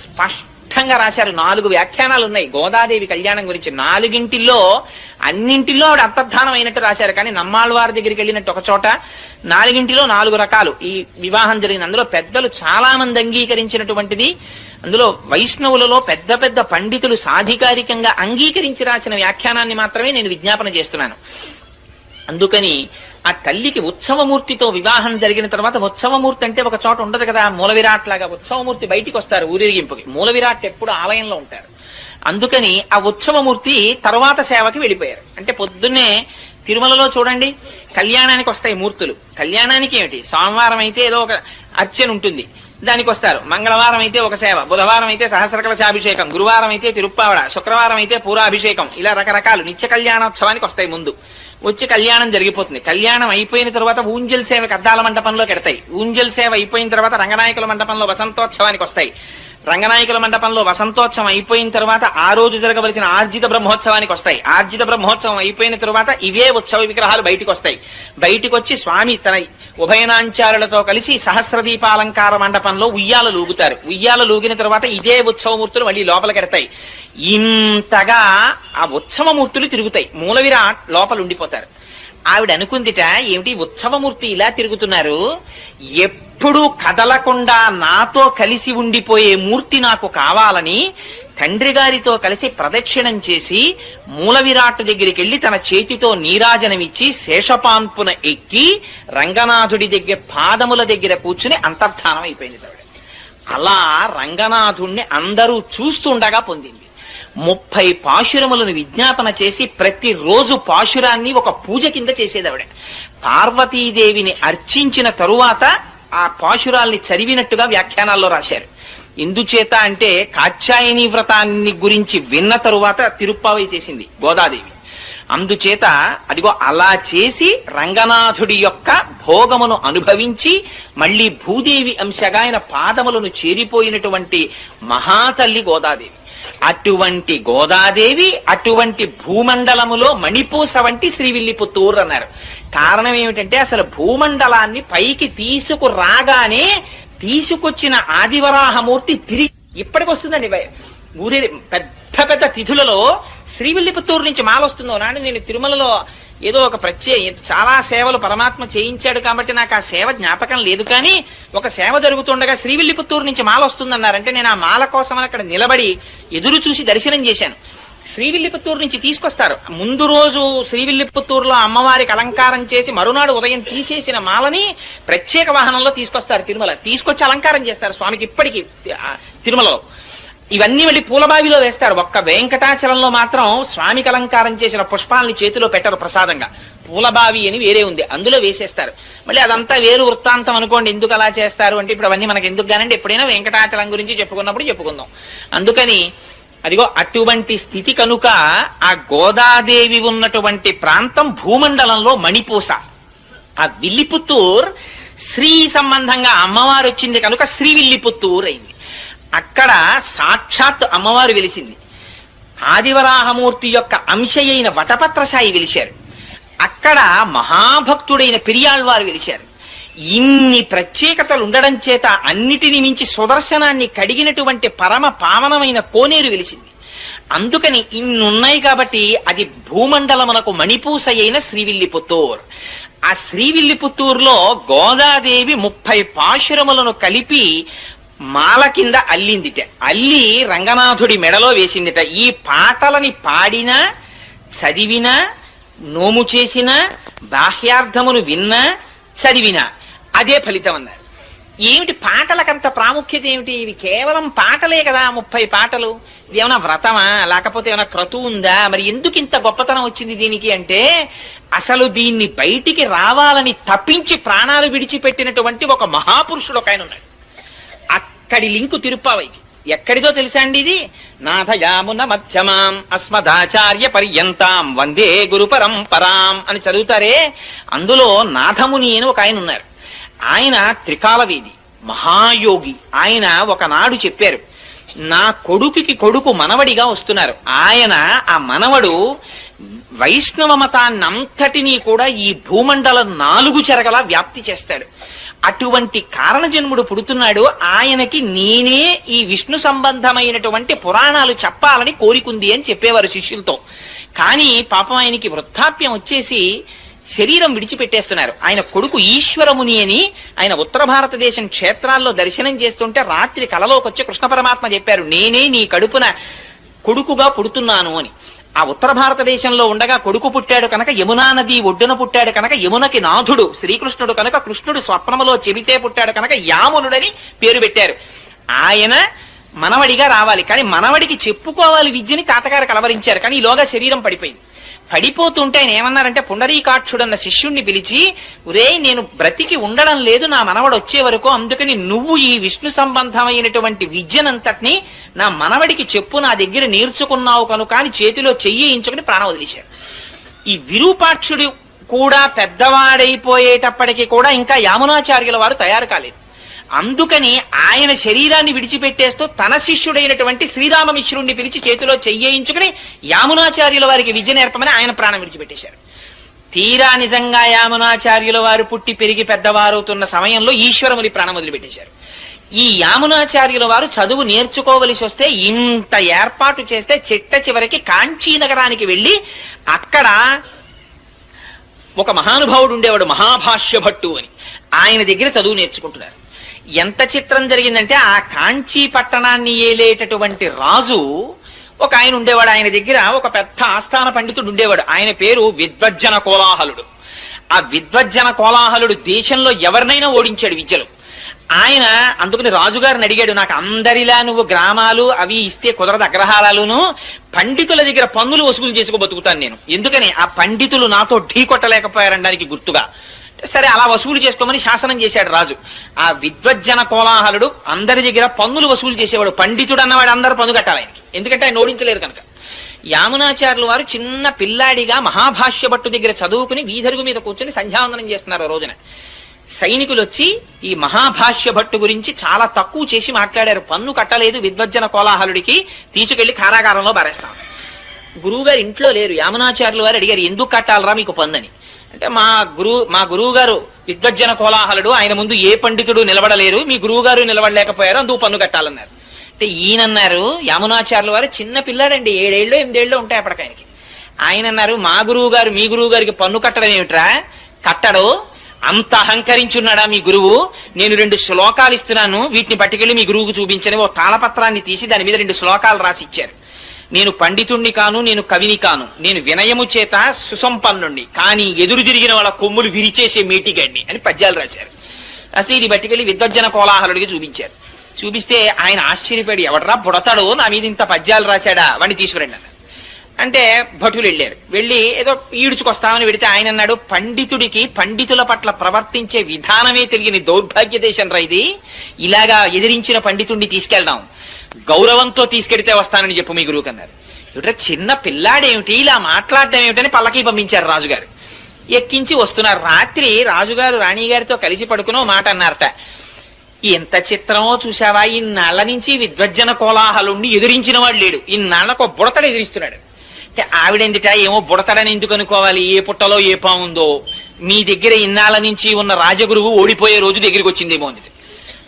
A: స్పష్టంగా రాశారు. 4 వ్యాఖ్యానాలు ఉన్నాయి గోదాదేవి కళ్యాణం గురించి. 4గింటిల్లో అన్నింటిలో ఆవిడ అంతర్ధానం అయినట్టు రాశారు. కానీ నమ్మాళ్ళవారి దగ్గరికి వెళ్ళినట్టు ఒక చోట 4గింటిలో 4 రకాలు ఈ వివాహం జరిగింది. అందులో పెద్దలు చాలా మంది అంగీకరించినటువంటిది. అందులో వైష్ణవులలో పెద్ద పెద్ద పండితులు సాధికారికంగా అంగీకరించి రాసిన వ్యాఖ్యానాన్ని మాత్రమే నేను విజ్ఞాపన చేస్తున్నాను. అందుకని ఆ తల్లికి ఉత్సవమూర్తితో వివాహం జరిగిన తర్వాత, ఉత్సవమూర్తి అంటే ఒక చోట ఉండదు కదా, మూల విరాట్ లాగా ఉత్సవమూర్తి బయటికి వస్తారు ఊరేగింపుకి. మూల విరాట్ ఎప్పుడు ఆలయంలో ఉంటారు. అందుకని ఆ ఉత్సవమూర్తి తర్వాత సేవకి వెళ్ళిపోయారు. అంటే పొద్దున్నే తిరుమలలో చూడండి కళ్యాణానికి వస్తాయి మూర్తులు. కళ్యాణానికి ఏమిటి, సోమవారం అయితే ఏదో ఒక అర్చన ఉంటుంది, దానికి వస్తారు. మంగళవారం అయితే ఒక సేవ, బుధవారం అయితే సహస్రకలశాభిషేకం, గురువారం అయితే తిరుప్పావడ, శుక్రవారం అయితే పూరాభిషేకం, ఇలా రకరకాలు నిత్య కళ్యాణోత్సవానికి వస్తాయి. ముందు వచ్చి కళ్యాణం జరిగిపోతుంది. కళ్యాణం అయిపోయిన తర్వాత ఊంజల్ సేవకి అద్దాల మండపంలో కెడతాయి. ఊంజల్ సేవ అయిపోయిన తర్వాత రంగనాయకుల మండపంలో వసంతోత్సవానికి వస్తాయి. రంగనాయకుల మండపంలో వసంతోత్సవం అయిపోయిన తర్వాత ఆ రోజు జరగవలసిన ఆర్జిత బ్రహ్మోత్సవానికి వస్తాయి. ఆర్జిత బ్రహ్మోత్సవం అయిపోయిన తర్వాత ఇవే ఉత్సవ విగ్రహాలు బయటికి వస్తాయి. బయటికి వచ్చి స్వామి తన ఉభయనాంచారులతో కలిసి సహస్రదీపాలంకార మండపంలో ఉయ్యాల లూగుతారు. ఉయ్యాల లూగిన తర్వాత ఇదే ఉత్సవమూర్తులు మళ్ళీ లోపలికెడతాయి. ఇంతగా ఆ ఉత్సవమూర్తులు తిరుగుతాయి. మూల విరాట్ లోపల ఉండిపోతారు. ఆవిడ అనుకుందిట, ఏమిటి ఉత్సవమూర్తి ఇలా తిరుగుతున్నారు, ఎప్పుడూ కదలకుండా నాతో కలిసి ఉండిపోయే మూర్తి నాకు కావాలని తండ్రి గారితో కలిసి ప్రదక్షిణం చేసి మూల విరాట్ దగ్గరికి వెళ్లి తన చేతితో నీరాజనమిచ్చి శేషపాన్పున ఎక్కి రంగనాథుడి దగ్గర పాదముల దగ్గర కూర్చుని అంతర్ధానం అయిపోయింది. అలా రంగనాథుణ్ణి అందరూ చూస్తుండగా పొందింది. 30 పాశురములను విజ్ఞాపన చేసి ప్రతిరోజు పాశురాన్ని ఒక పూజ కింద చేసేదావిడ. పార్వతీదేవిని అర్చించిన తరువాత ఆ పాశురాల్ని చదివినట్టుగా వ్యాఖ్యానాల్లో రాశారు. ఎందుచేత అంటే కాత్యాయని వ్రతాన్ని గురించి విన్న తరువాత తిరుప్పావై చేసింది గోదాదేవి. అందుచేత అదిగో అలా చేసి రంగనాథుడి యొక్క భోగమును అనుభవించి మళ్లీ భూదేవి అంశగా ఆయన పాదములను చేరిపోయినటువంటి మహాతల్లి గోదాదేవి. అటువంటి గోదాదేవి అటువంటి భూమండలములో మణిపూస వంటి శ్రీవిల్లిపుత్తూరు అన్నారు. కారణం ఏమిటంటే అసలు భూమండలాన్ని పైకి తీసుకురాగానే తీసుకొచ్చిన ఆదివరాహమూర్తి తిరిగి ఇప్పటికొస్తుందండి. ఊరే పెద్ద పెద్ద తిథులలో శ్రీవిల్లిపుత్తూరు నుంచి మాల వస్తుందో నాని. నేను తిరుమలలో ఏదో ఒక చాలా సేవలు పరమాత్మ చేయించాడు కాబట్టి నాకు ఆ సేవ జ్ఞాపకం లేదు, కానీ ఒక సేవ జరుగుతుండగా శ్రీవిల్లిపుత్తూరు నుంచి మాల వస్తుందన్నారంటే నేను ఆ మాల కోసం అక్కడ నిలబడి ఎదురు చూసి దర్శనం చేశాను. శ్రీవిల్లిపుత్తూరు నుంచి తీసుకొస్తారు. ముందు రోజు శ్రీవిల్లిపుత్తూరులో అమ్మవారికి అలంకారం చేసి మరునాడు ఉదయం తీసేసిన మాలని ప్రత్యేక వాహనంలో తీసుకొస్తారు తిరుమల. తీసుకొచ్చి అలంకారం చేస్తారు స్వామికి ఇప్పటికీ తిరుమలలో. ఇవన్నీ వెళ్ళి పూలబావిలో వేస్తారు. ఒక్క వెంకటాచలంలో మాత్రం స్వామికి అలంకారం చేసిన పుష్పాలని చేతిలో పెట్టరు ప్రసాదంగా. పూలబావి అని వేరే ఉంది, అందులో వేసేస్తారు. మళ్ళీ అదంతా వేరు వృత్తాంతం అనుకోండి. ఎందుకు అలా చేస్తారు అంటే ఇప్పుడు అవన్నీ మనకి ఎందుకు కానండి, ఎప్పుడైనా వెంకటాచలం గురించి చెప్పుకున్నప్పుడు చెప్పుకుందాం. అందుకని అదిగో అటువంటి స్థితి కనుక ఆ గోదాదేవి ఉన్నటువంటి ప్రాంతం భూమండలంలో మణిపూస. ఆ విల్లిపుత్తూర్ శ్రీ సంబంధంగా అమ్మవారు వచ్చింది కనుక శ్రీవిల్లిపుత్తూర్ అయింది. అక్కడ సాక్షాత్ అమ్మవారు వెలిసింది. ఆదివరాహమూర్తి యొక్క అంశయైన వటపత్రసాయి వెలిశారు. అక్కడ మహాభక్తుడైన పెరియాళ్వారు వెలిశారు. ఇన్ని ప్రత్యేకతలు ఉండడం చేత అన్నిటిని మించి సుదర్శనాన్ని కడిగినటువంటి పరమ పావనమైన కోనేరు వెలిసింది. అందుకని ఇన్నున్నాయి కాబట్టి అది భూమండలమునకు మణిపూస అయిన శ్రీవిల్లిపుత్తూర్. ఆ శ్రీవిల్లిపుత్తూరులో గోదాదేవి 30 పాశురములను కలిపి మాల కింద అల్లిందిట. అల్లి రంగనాథుడి మెడలో వేసిందిట. ఈ పాటలని పాడినా చదివినా నోము చేసినా బాహ్యార్థమును విన్నా చదివినా అదే ఫలితం అన్నారు. ఏమిటి పాటలకంత ప్రాముఖ్యత ఏమిటి? ఇవి కేవలం పాటలే కదా, 30 పాటలు. ఇది ఏమైనా వ్రతమా లేకపోతే ఏమైనా క్రతువు ఉందా? మరి ఎందుకు ఇంత గొప్పతనం వచ్చింది దీనికి అంటే అసలు దీన్ని బయటికి రావాలని తప్పించి ప్రాణాలు విడిచిపెట్టినటువంటి ఒక మహాపురుషుడు ఒక ఆయన ఉన్నాడు. అక్కడి లింకు తిరుప్పావైకి. ఎక్కడిదో తెలుసా అండి ఇది? నాథయామున మధ్యమాం అస్మదాచార్య పర్యంతాం వందే గురు పరంపరాం అని చదువుతారే. అందులో నాథముని అని ఒక ఆయన ఉన్నారు. ఆయన త్రికాలవేది మహాయోగి. ఆయన ఒకనాడు చెప్పారు, నా కొడుకుకి కొడుకు మనవడిగా వస్తున్నారు. ఆయన ఆ మనవడు వైష్ణవ మతాన్నంతటినీ కూడా ఈ భూమండలం 4 చెరగలా వ్యాప్తి చేస్తాడు. అటువంటి కారణజన్ముడు పుడుతున్నాడు. ఆయనకి నేనే ఈ విష్ణు సంబంధమైనటువంటి పురాణాలు చెప్పాలని కోరికుంది అని చెప్పేవారు శిష్యులతో. కానీ పాపం ఆయనకి వృద్ధాప్యం వచ్చేసి శరీరం విడిచిపెట్టేస్తున్నారు. ఆయన కొడుకు ఈశ్వరముని అని ఆయన ఉత్తర భారతదేశం క్షేత్రాల్లో దర్శనం చేస్తుంటే రాత్రి కలలోకి వచ్చి కృష్ణ పరమాత్మ చెప్పారు, నేనే నీ కడుపున కొడుకుగా పుడుతున్నాను అని. ఆ ఉత్తర భారతదేశంలో ఉండగా కొడుకు పుట్టాడు కనుక యమునా నది ఒడ్డున పుట్టాడు కనుక యమునకి నాథుడు శ్రీకృష్ణుడు కనుక కృష్ణుడు స్వప్నములో చెబితే పుట్టాడు కనుక యామునుడని పేరు పెట్టారు. ఆయన మనవడిగా రావాలి, కానీ మనవడికి చెప్పుకోవాలి విద్యని తాతగారు కలవరించారు. కానీ ఈలోగా శరీరం పడిపోయింది. పడిపోతుంటే ఆయన ఏమన్నారంటే పుండరీకాక్షుడన్న శిష్యుణ్ణి పిలిచి, ఒరే నేను బ్రతికి ఉండడం లేదు నా మనవడు వచ్చే వరకు, అందుకని నువ్వు ఈ విష్ణు సంబంధమైనటువంటి విద్యనంతటినీ నా మనవడికి చెప్పు, నా దగ్గర నేర్చుకున్నావు కనుక అని చేతిలో చెయ్యించుకుని ప్రాణం వదిలేశారు. ఈ విరూపాక్షుడు కూడా పెద్దవాడైపోయేటప్పటికీ కూడా ఇంకా యామునాచార్యుల వారు తయారు కాలేదు. అందుకని ఆయన శరీరాన్ని విడిచిపెట్టేస్తూ తన శిష్యుడైనటువంటి శ్రీరామమిశ్రుణ్ణి పిలిచి చేతిలో చెయ్యించుకుని యామునాచార్యుల వారికి విద్య నేర్పమని ఆయన ప్రాణం విడిచిపెట్టేశారు. తీరా నిజంగా యామునాచార్యుల వారు పుట్టి పెరిగి పెద్దవారవుతున్న సమయంలో ఈశ్వరముని ప్రాణం వదిలిపెట్టేశారు. ఈ యామునాచార్యుల వారు చదువు నేర్చుకోవలసి వస్తే ఇంత ఏర్పాటు చేస్తే చిట్ట చివరికి కాంచీ నగరానికి వెళ్లి అక్కడ ఒక మహానుభావుడు ఉండేవాడు మహాభాష్య భట్టు అని. ఆయన దగ్గర చదువు నేర్చుకుంటున్నారు. ఎంత చిత్రం జరిగిందంటే ఆ కాంచీ పట్టణాన్ని ఏలేటటువంటి రాజు ఒక ఆయన ఉండేవాడు. ఆయన దగ్గర ఒక పెద్ద ఆస్థాన పండితుడు ఉండేవాడు. ఆయన పేరు విద్వజ్జన కోలాహలుడు. ఆ విద్వజ్జన కోలాహలుడు దేశంలో ఎవరినైనా ఓడించాడు విద్యలో. ఆయన అందుకని రాజుగారిని అడిగాడు, నాకు అందరిలా నువ్వు గ్రామాలు అవి ఇస్తే కుదరదు, అగ్రహారాలును, పండితుల దగ్గర పన్నులు వసూలు చేసుకో బతుకుతాను నేను. ఎందుకని ఆ పండితులు నాతో ఢీ కొట్టలేకపోయారనడానికి గుర్తుగా. సరే అలా వసూలు చేసుకోమని శాసనం చేశాడు రాజు. ఆ విద్వజ్జన కోలాహలుడు అందరి దగ్గర పన్నులు వసూలు చేసేవాడు. పండితుడు అన్నవాడు అందరూ పన్ను కట్టాలి ఆయనకి, ఎందుకంటే ఆయన ఓడించలేరు కనుక. యామునాచార్యులు వారు చిన్న పిల్లాడిగా మహాభాష్య భట్టు దగ్గర చదువుకుని వీధరుగు మీద కూర్చొని సంధ్యావందనం చేస్తున్నారు. ఆ రోజున సైనికులు వచ్చి ఈ మహాభాష్య భట్టు గురించి చాలా తక్కువ చేసి మాట్లాడారు. పన్ను కట్టలేదు విద్వజ్జన కోలాహలుడికి, తీసుకెళ్లి కారాగారంలో పారేస్తాం. గురువు గారు ఇంట్లో లేరు. యామునాచార్యులు వారు అడిగారు, ఎందుకు కట్టాలరా మీకు పన్ను అని. అంటే మా గురువు గారు విద్వజ్జన కోలాహలుడు, ఆయన ముందు ఏ పండితుడు నిలబడలేరు, మీ గురువు గారు నిలబడలేకపోయారు, అందుకు పన్ను కట్టాలన్నారు. అంటే ఈయనన్నారు, యామునాచార్యులు వారు చిన్న పిల్లాడండి, 7 ఏళ్ళు 8 ఏళ్ళు ఉంటాయి అప్పటికాయనకి. ఆయన అన్నారు, మా గురువు గారు మీ గురువు గారికి పన్ను కట్టడం ఏమిట్రా, కట్టడు, అంత అహంకరించున్నాడా మీ గురువు, నేను 2 శ్లోకాలు ఇస్తున్నాను, వీటిని పట్టుకెళ్లి మీ గురువుకు చూపించని ఓ తాళపత్రాన్ని తీసి దాని మీద 2 శ్లోకాలు రాసి ఇచ్చారు. నేను పండితుణ్ణి కాను, నేను కవిని కాను, నేను వినయము చేత సుసంపన్నుణ్ణి, కానీ ఎదురు తిరిగిన వాళ్ళ కొమ్ములు విరిచేసే మీటిగడ్ని అని పద్యాలు రాశారు. అసలు ఇది పట్టుకెళ్లి విద్వజ్జన కోలాహలుడికి చూపించారు. చూపిస్తే ఆయన ఆశ్చర్యపడి, ఎవడరా బుడతాడు, నా మీద ఇంత పద్యాలు రాశాడా, వాడిని తీసుకురండి అన్నారు. అంటే భటులు వెళ్ళారు. వెళ్ళి ఏదో ఈడ్చుకొస్తామని వెడితే ఆయన అన్నాడు, పండితుడికి పండితుల పట్ల ప్రవర్తించే విధానమే తెలియని దౌర్భాగ్య దేశం రా ఇది, ఇలాగా ఎదిరించిన పండితుడిని తీసుకెళ్దాం, గౌరవంతో తీసుకెడితే వస్తానని చెప్పు మీ గురువుకి అన్నారు. ఇవిడ చిన్న పిల్లాడేమిటి ఇలా మాట్లాడడం ఏమిటని పల్లకి పంపించారు రాజుగారు. ఎక్కించి వస్తున్నారు. రాత్రి రాజుగారు రాణిగారితో కలిసి పడుకునో మాట అన్నారట, ఎంత చిత్రమో చూసావా, ఇన్నాళ్ల నుంచి విద్వజ్జన కోలాహలుణ్ణి ఎదిరించిన వాడు లేడు, ఇన్నాళ్లకు బుడతడు ఎదిరిస్తున్నాడు. అంటే ఆవిడెందుట ఏమో బుడతడని ఎందుకు అనుకోవాలి, ఏ పుట్టలో ఏ పాముందో, మీ దగ్గర ఇన్నాళ్ల నుంచి ఉన్న రాజగురువు ఓడిపోయే రోజు దగ్గరికి వచ్చిందేమో అంది.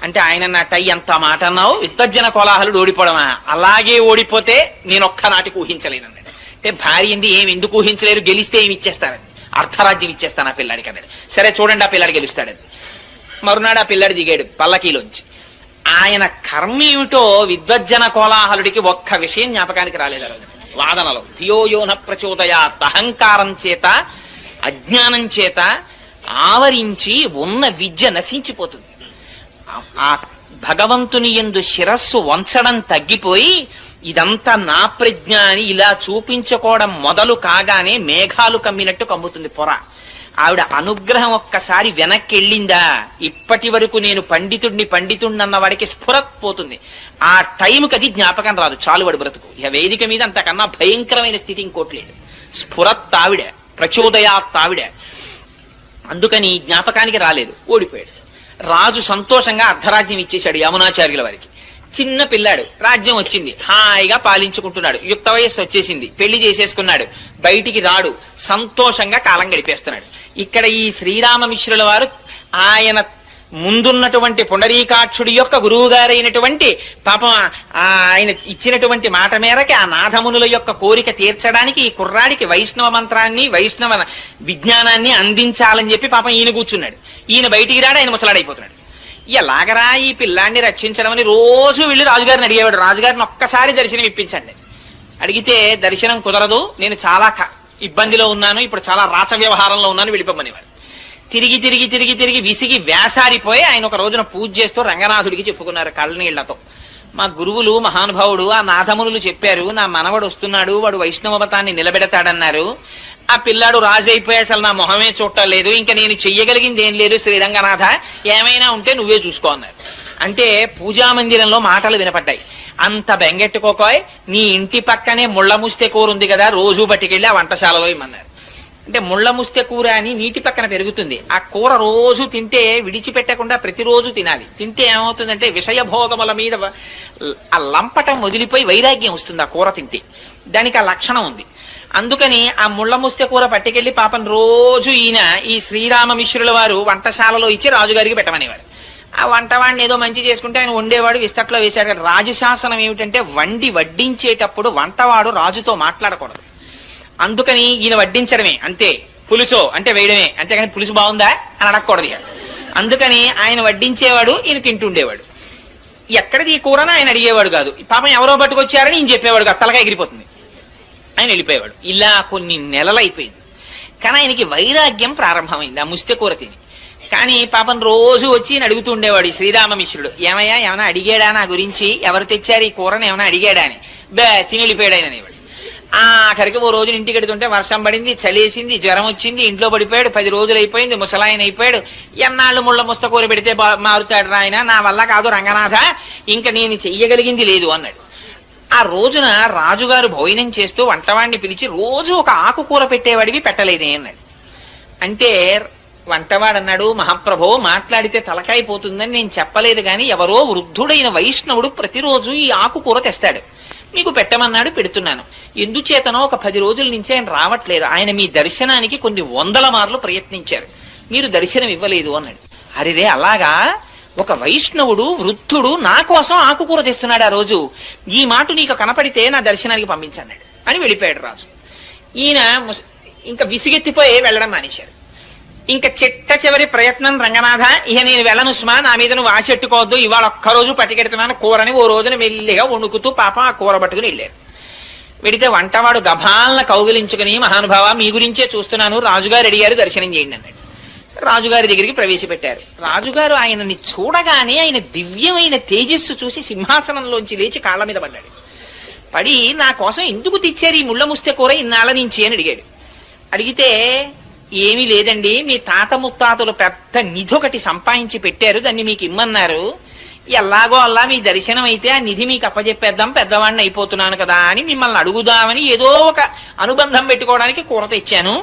A: అంటే ఆయన అన్నట్ట, ఎంత మాట అన్నావు, విద్వజ్జన కోలాహలుడు ఓడిపోవడమా, అలాగే ఓడిపోతే నేను ఒక్కనాటికి ఊహించలేనన్నాడు. అంటే భార్య ఏంటి, ఏమి ఎందుకు ఊహించలేరు, గెలిస్తే ఏమి ఇచ్చేస్తానని, అర్ధరాజ్యం ఇచ్చేస్తాను ఆ పిల్లాడికి అన్నాడు. సరే చూడండి ఆ పిల్లాడు గెలుస్తాడని. మరునాడు ఆ పిల్లాడు దిగాడు పల్లకీలోంచి. ఆయన కర్మ ఏమిటో విద్వజ్జన కోలాహలుడికి ఒక్క విషయం జ్ఞాపకానికి రాలేదు. వాదనలో ధియోయోన ప్రచోదయాత్, అహంకారం చేత అజ్ఞానం చేత ఆవరించి ఉన్న విద్య నశించిపోతుంది. ఆ భగవంతుని యందు శిరస్సు వంచడం తగ్గిపోయి ఇదంతా నా ప్రజ్ఞ అని ఇలా చూపించుకోవడం మొదలు కాగానే మేఘాలు కమ్మినట్టు కమ్ముతుంది పొర. ఆవిడ అనుగ్రహం ఒక్కసారి వెనక్కి వెళ్ళిందా, ఇప్పటి వరకు నేను పండితుడిని అన్న వాడికి స్ఫురత్ పోతుంది. ఆ టైంకి అది జ్ఞాపకం రాదు, చాలు వాడు బ్రతుకు. ఇక వేదిక మీద అంతకన్నా భయంకరమైన స్థితి ఇంకోట్లేదు. స్ఫురత్ ఆవిడ, ప్రచోదయాత్ ఆవిడ. అందుకని జ్ఞాపకానికి రాలేదు, ఓడిపోయాడు. రాజు సంతోషంగా అర్ధరాజ్యం ఇచ్చేశాడు యామునాచార్యుల వారికి. చిన్న పిల్లాడు, రాజ్యం వచ్చింది, హాయిగా పాలించుకుంటున్నాడు, యుక్త వయస్సు వచ్చేసింది, పెళ్లి చేసేసుకున్నాడు, బయటికి రాడు, సంతోషంగా కాలం గడిపేస్తున్నాడు. ఇక్కడ ఈ శ్రీరామమిశ్రుల వారు ఆయన ముందున్నటువంటి పుండరీకాక్షుడి యొక్క గురువు గారైనటువంటి పాపం ఆయన ఇచ్చినటువంటి మాట మేరకి ఆ నాథమునుల యొక్క కోరిక తీర్చడానికి ఈ కుర్రాడికి వైష్ణవ మంత్రాన్ని వైష్ణవ విజ్ఞానాన్ని అందించాలని చెప్పి పాపం ఈయన కూర్చున్నాడు. ఈయన బయటికి రాడు, ఆయన ముసలాడైపోతున్నాడు. ఎలాగరా ఈ పిల్లాన్ని రక్షించడం అని రోజు వెళ్ళి రాజుగారిని అడిగేవాడు, రాజుగారిని ఒక్కసారి దర్శనం ఇప్పించండి. అడిగితే దర్శనం కుదరదు, నేను చాలా ఇబ్బందిలో ఉన్నాను, ఇప్పుడు చాలా రాచ వ్యవహారంలో ఉన్నాను, వెళ్ళిపోమనేవాడు. తిరిగి తిరిగి తిరిగి తిరిగి విసిగి వేసారిపోయి ఆయన ఒక రోజున పూజ చేస్తూ రంగనాథుడికి చెప్పుకున్నారు కళ్ళనీళ్లతో, మా గురువులు మహానుభావుడు ఆ నాథమునులు చెప్పారు, నా మనవడు వస్తున్నాడు, వాడు వైష్ణవ మతాన్ని నిలబెడతాడన్నారు, ఆ పిల్లాడు రాజు అయిపోయి అసలు నా మొహమే చూడలేదు, ఇంకా నేను చెయ్యగలిగింది ఏం లేదు, శ్రీరంగనాథ ఏమైనా ఉంటే నువ్వే చూసుకో అన్నారు. అంటే పూజా మందిరంలో మాటలు వినపడ్డాయి, అంత బెంగెట్టుకోకోయ్, నీ ఇంటి పక్కనే ముళ్ళ ముస్తె కూర ఉంది కదా, రోజు పట్టుకెళ్ళి ఆ వంటశాలలో ఇమ్మన్నారు. అంటే ముళ్ళ ముస్తె కూర అని నీటి పక్కన పెరుగుతుంది, ఆ కూర రోజు తింటే విడిచిపెట్టకుండా ప్రతిరోజు తినాలి. తింటే ఏమవుతుందంటే విషయభోగముల మీద ఆ లంపటం వదిలిపోయి వైరాగ్యం వస్తుంది ఆ కూర తింటే, దానికి ఆ లక్షణం ఉంది. అందుకని ఆ ముళ్ళ ముస్తె కూర పట్టుకెళ్లి పాపం రోజు ఈయన ఈ శ్రీరామమిశ్రుల వారు వంటశాలలో ఇచ్చి రాజుగారికి పెట్టమనేవాడు. ఆ వంటవాడిని ఏదో మంచి చేసుకుంటే ఆయన వండేవాడు, విస్తట్లో వేశాడు. రాజశాసనం ఏమిటంటే వడ్డించేటప్పుడు వంటవాడు రాజుతో మాట్లాడకూడదు. అందుకని ఈయన వడ్డించడమే అంతే, పులుసో అంటే వేయడమే, అంతేగాని పులుసు బాగుందా అని అడగకూడదు. అందుకని ఆయన వడ్డించేవాడు, ఈయన తింటుండేవాడు. ఎక్కడిది ఈ కూరని ఆయన అడిగేవాడు కాదు. పాపం ఎవరో పట్టుకొచ్చారని ఈయన చెప్పేవాడు కాదు, తలగా ఎగిరిపోతుంది, ఆయన వెళ్ళిపోయేవాడు. ఇలా కొన్ని నెలలు అయిపోయింది. కానీ ఆయనకి వైరాగ్యం ప్రారంభమైంది ఆ ముస్తె కూర తిని. కానీ పాపం రోజు వచ్చి ఈయన అడుగుతుండేవాడు ఈ శ్రీరామమిశ్రుడు, ఏమయ్యా ఏమైనా అడిగాడా నా గురించి, ఎవరు తెచ్చారు ఈ కూరని ఏమైనా అడిగాడా అని. తినిలిపోయాడు అనేవాడు. ఆఖరికి ఓ రోజు ఇంటికి ఎడుతుంటే వర్షం పడింది, చలేసింది, జ్వరం వచ్చింది, ఇంట్లో పడిపోయాడు, 10 రోజులు అయిపోయింది, ముసలాయన అయిపోయాడు. ఎన్నాళ్ళు ముళ్ళ ముస్తకూర పెడితే మారుతాడు రాయన, నా వల్ల కాదు రంగనాథ, ఇంకా నేను చెయ్యగలిగింది లేదు అన్నాడు. ఆ రోజున రాజుగారు భోజనం చేస్తూ వంటవాడిని పిలిచి, రోజు ఒక ఆకుకూర పెట్టేవాడివి పెట్టలేదే అన్నాడు. అంటే వంటవాడు అన్నాడు, మహాప్రభో మాట్లాడితే తలకాయ పోతుందని నేను చెప్పలేదు గాని ఎవరో వృద్ధుడైన వైష్ణవుడు ప్రతిరోజు ఈ ఆకుకూర తెస్తాడు, మీకు పెట్టమన్నాడు, పెడుతున్నాను. ఎందుచేతనో ఒక 10 రోజుల నుంచి ఆయన రావట్లేదు, ఆయన మీ దర్శనానికి కొన్ని 100 మార్లు ప్రయత్నించారు, మీరు దర్శనం ఇవ్వలేదు అన్నాడు. అరిరే అలాగా ఒక వైష్ణవుడు వృద్ధుడు నా కోసం ఆకుకూర తెస్తున్నాడు ఆ రోజు, ఈ మాట నీకు కనపడితే నా దర్శనానికి పంపించన్నాడు అని వెళ్ళిపోయాడు రాజు. ఈయన ఇంకా విసిగెత్తిపోయి వెళ్ళడం మానేశాడు. ఇంకా చిట్ట చివరి ప్రయత్నం, రంగనాథ ఇక నేను వెళ్ళను సుమా, నా మీద నువ్వు ఆశెట్టుకోవద్దు, ఇవాళ ఒక్కరోజు పట్టుకెడుతున్నాను కూరని. ఓ రోజున మెల్లిగా వణుకుతూ పాపం ఆ కూర పట్టుకుని వెళ్ళారు. వెడితే వంటవాడు గభాలన కౌగిలించుకుని, మహానుభావ మీ గురించే చూస్తున్నాను, రాజుగారు అడిగారు దర్శనం చేయండి అన్నాడు. రాజుగారి దగ్గరికి ప్రవేశపెట్టారు. రాజుగారు ఆయనని చూడగానే ఆయన దివ్యమైన తేజస్సు చూసి సింహాసనంలోంచి లేచి కాళ్ళ మీద పడ్డాడు. పడి నా కోసం ఎందుకు తెచ్చారు ఈ ముళ్ళ ముస్తె కూర ఇన్నాళ్ళ నుంచి అని అడిగాడు. అడిగితే ఏమీ లేదండి, మీ తాత ముత్తాతలు పెద్ద నిధి ఒకటి సంపాదించి పెట్టారు, దాన్ని మీకు ఇమ్మన్నారు, ఎలాగో అలా మీ దర్శనం అయితే ఆ నిధి మీకు అప్పచెప్పేద్దాం, పెద్దవాడిని అయిపోతున్నాను కదా అని మిమ్మల్ని అడుగుదామని ఏదో ఒక అనుబంధం పెట్టుకోవడానికి కూర తెచ్చాను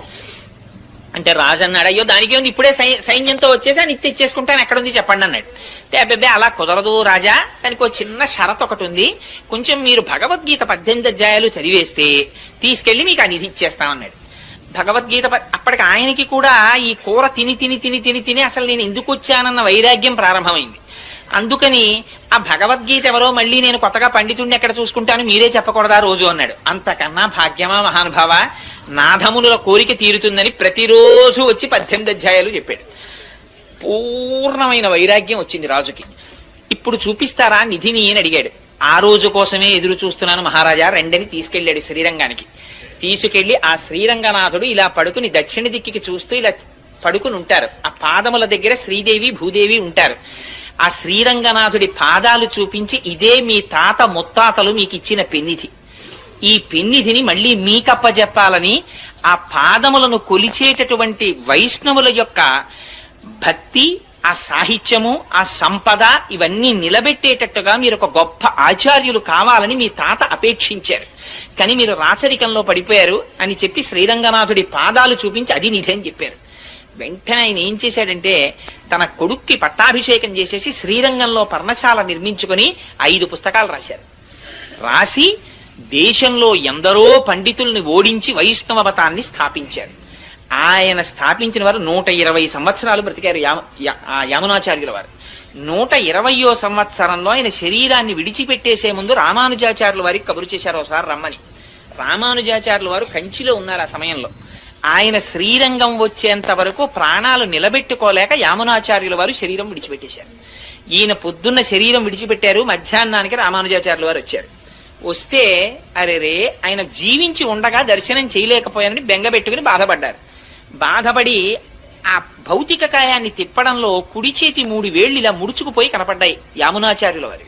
A: అంటే రాజు అన్నాడు, అయ్యో దానికి ఉంది, ఇప్పుడే సైన్యంతో వచ్చేసి అని తెచ్చేసుకుంటాను, ఎక్కడుంది చెప్పండి అన్నాడు. అంటే అబ్బాయి అలా కుదరదు రాజా, దానికి ఒక చిన్న షరత్ ఒకటి ఉంది, కొంచెం మీరు భగవద్గీత 18 అధ్యాయాలు చదివేస్తే తీసుకెళ్లి మీకు ఆ నిధి ఇచ్చేస్తామన్నాడు. భగవద్గీత అప్పటికి ఆయనకి కూడా ఈ కూర తిని తిని తిని తిని తిని అసలు నేను ఎందుకు వచ్చానన్న వైరాగ్యం ప్రారంభమైంది. అందుకని ఆ భగవద్గీత ఎవరో మళ్ళీ నేను కొత్తగా పండితుడిని ఎక్కడ చూసుకుంటాను, మీరే చెప్పకూడదా రోజు అన్నాడు. అంతకన్నా భాగ్యమా మహానుభావ, నాథమునుల కోరిక తీరుతుందని ప్రతిరోజు వచ్చి 18 అధ్యాయాలు చెప్పాడు. పూర్ణమైన వైరాగ్యం వచ్చింది రాజుకి. ఇప్పుడు చూపిస్తారా నిధిని అని అడిగాడు. ఆ రోజు కోసమే ఎదురు చూస్తున్నాను మహారాజా, రెండని తీసుకెళ్లాడు శ్రీరంగానికి. తీసుకెళ్లి ఆ శ్రీరంగనాథుడు ఇలా పడుకుని దక్షిణ దిక్కికి చూస్తూ ఇలా పడుకుని ఉంటారు. ఆ పాదముల దగ్గర శ్రీదేవి భూదేవి ఉంటారు. ఆ శ్రీరంగనాథుడి పాదాలు చూపించి, ఇదే మీ తాత ముత్తాతలు మీకు ఇచ్చిన పెన్నిధి, ఈ పెన్నిధిని మళ్ళీ మీకప్పజెప్పాలని ఆ పాదములను కొలిచేటటువంటి వైష్ణవుల యొక్క భక్తి, ఆ సాహిత్యము, ఆ సంపద ఇవన్నీ నిలబెట్టేటట్టుగా మీరు ఒక గొప్ప ఆచార్యులు కావాలని మీ తాత అపేక్షించారు, కానీ మీరు రాచరికంలో పడిపోయారు అని చెప్పి శ్రీరంగనాథుడి పాదాలు చూపించి అది నిధి అని చెప్పారు. వెంటనే ఆయన ఏం చేశాడంటే తన కొడుక్కి పట్టాభిషేకం చేసేసి శ్రీరంగంలో పర్ణశాల నిర్మించుకుని 5 పుస్తకాలు రాశారు. రాసి దేశంలో ఎందరో పండితుల్ని ఓడించి వైష్ణవ మతాన్ని స్థాపించారు. ఆయన స్థాపించిన వారు 120 సంవత్సరాలు బ్రతికారు. యామునాచార్యుల వారు 120వ సంవత్సరంలో ఆయన శరీరాన్ని విడిచిపెట్టేసే ముందు రామానుజాచార్యుల వారికి కబురు చేశారు ఒకసారి రమ్మని. రామానుజాచార్యుల వారు కంచిలో ఉన్నారు ఆ సమయంలో. ఆయన శ్రీరంగం వచ్చేంత వరకు ప్రాణాలు నిలబెట్టుకోలేక యామునాచార్యుల వారు శరీరం విడిచిపెట్టేశారు. ఈయన పొద్దున్న శరీరం విడిచిపెట్టారు, మధ్యాహ్నానికి రామానుజాచార్యుల వారు వచ్చారు. వస్తే అరెరే ఆయన జీవించి ఉండగా దర్శనం చేయలేకపోయారని బెంగబెట్టుకుని బాధపడ్డారు. బాధపడి ఆ భౌతిక కాయాన్ని తిప్పడంలో కుడి చేతి 3 వేళ్లు ఇలా ముడుచుకుపోయి కనపడ్డాయి యామునాచార్యుల వారు.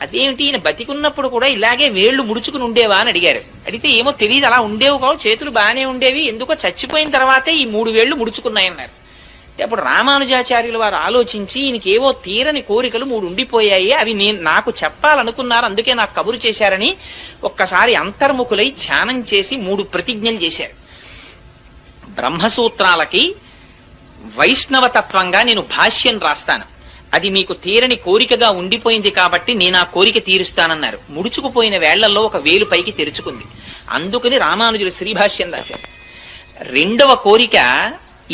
A: అదేమిటి, ఈయన బతికున్నప్పుడు కూడా ఇలాగే వేళ్లు ముడుచుకుని ఉండేవా అని అడిగారు. అడిగితే ఏమో తెలియదు, అలా ఉండేవు కావు, చేతులు బాగానే ఉండేవి, ఎందుకో చచ్చిపోయిన తర్వాతే ఈ 3 వేళ్లు ముడుచుకున్నాయన్నారు. అప్పుడు రామానుజాచార్యుల వారు ఆలోచించి ఈయనకేవో తీరని కోరికలు 3 ఉండిపోయాయి, అవి నాకు చెప్పాలనుకున్నారు, అందుకే నాకు కబురు చేశారని ఒక్కసారి అంతర్ముఖులై ధ్యానం చేసి 3 ప్రతిజ్ఞలు చేశారు. బ్రహ్మసూత్రాలకి వైష్ణవతత్వంగా నేను భాష్యం రాస్తాను, అది మీకు తీరని కోరికగా ఉండిపోయింది కాబట్టి నేను ఆ కోరిక తీరుస్తానన్నారు. ముడుచుకుపోయిన వేళ్లలో ఒక వేలు పైకి తెరుచుకుంది, అందుకని రామానుజులు శ్రీభాష్యం రాశారు. 2వ కోరిక,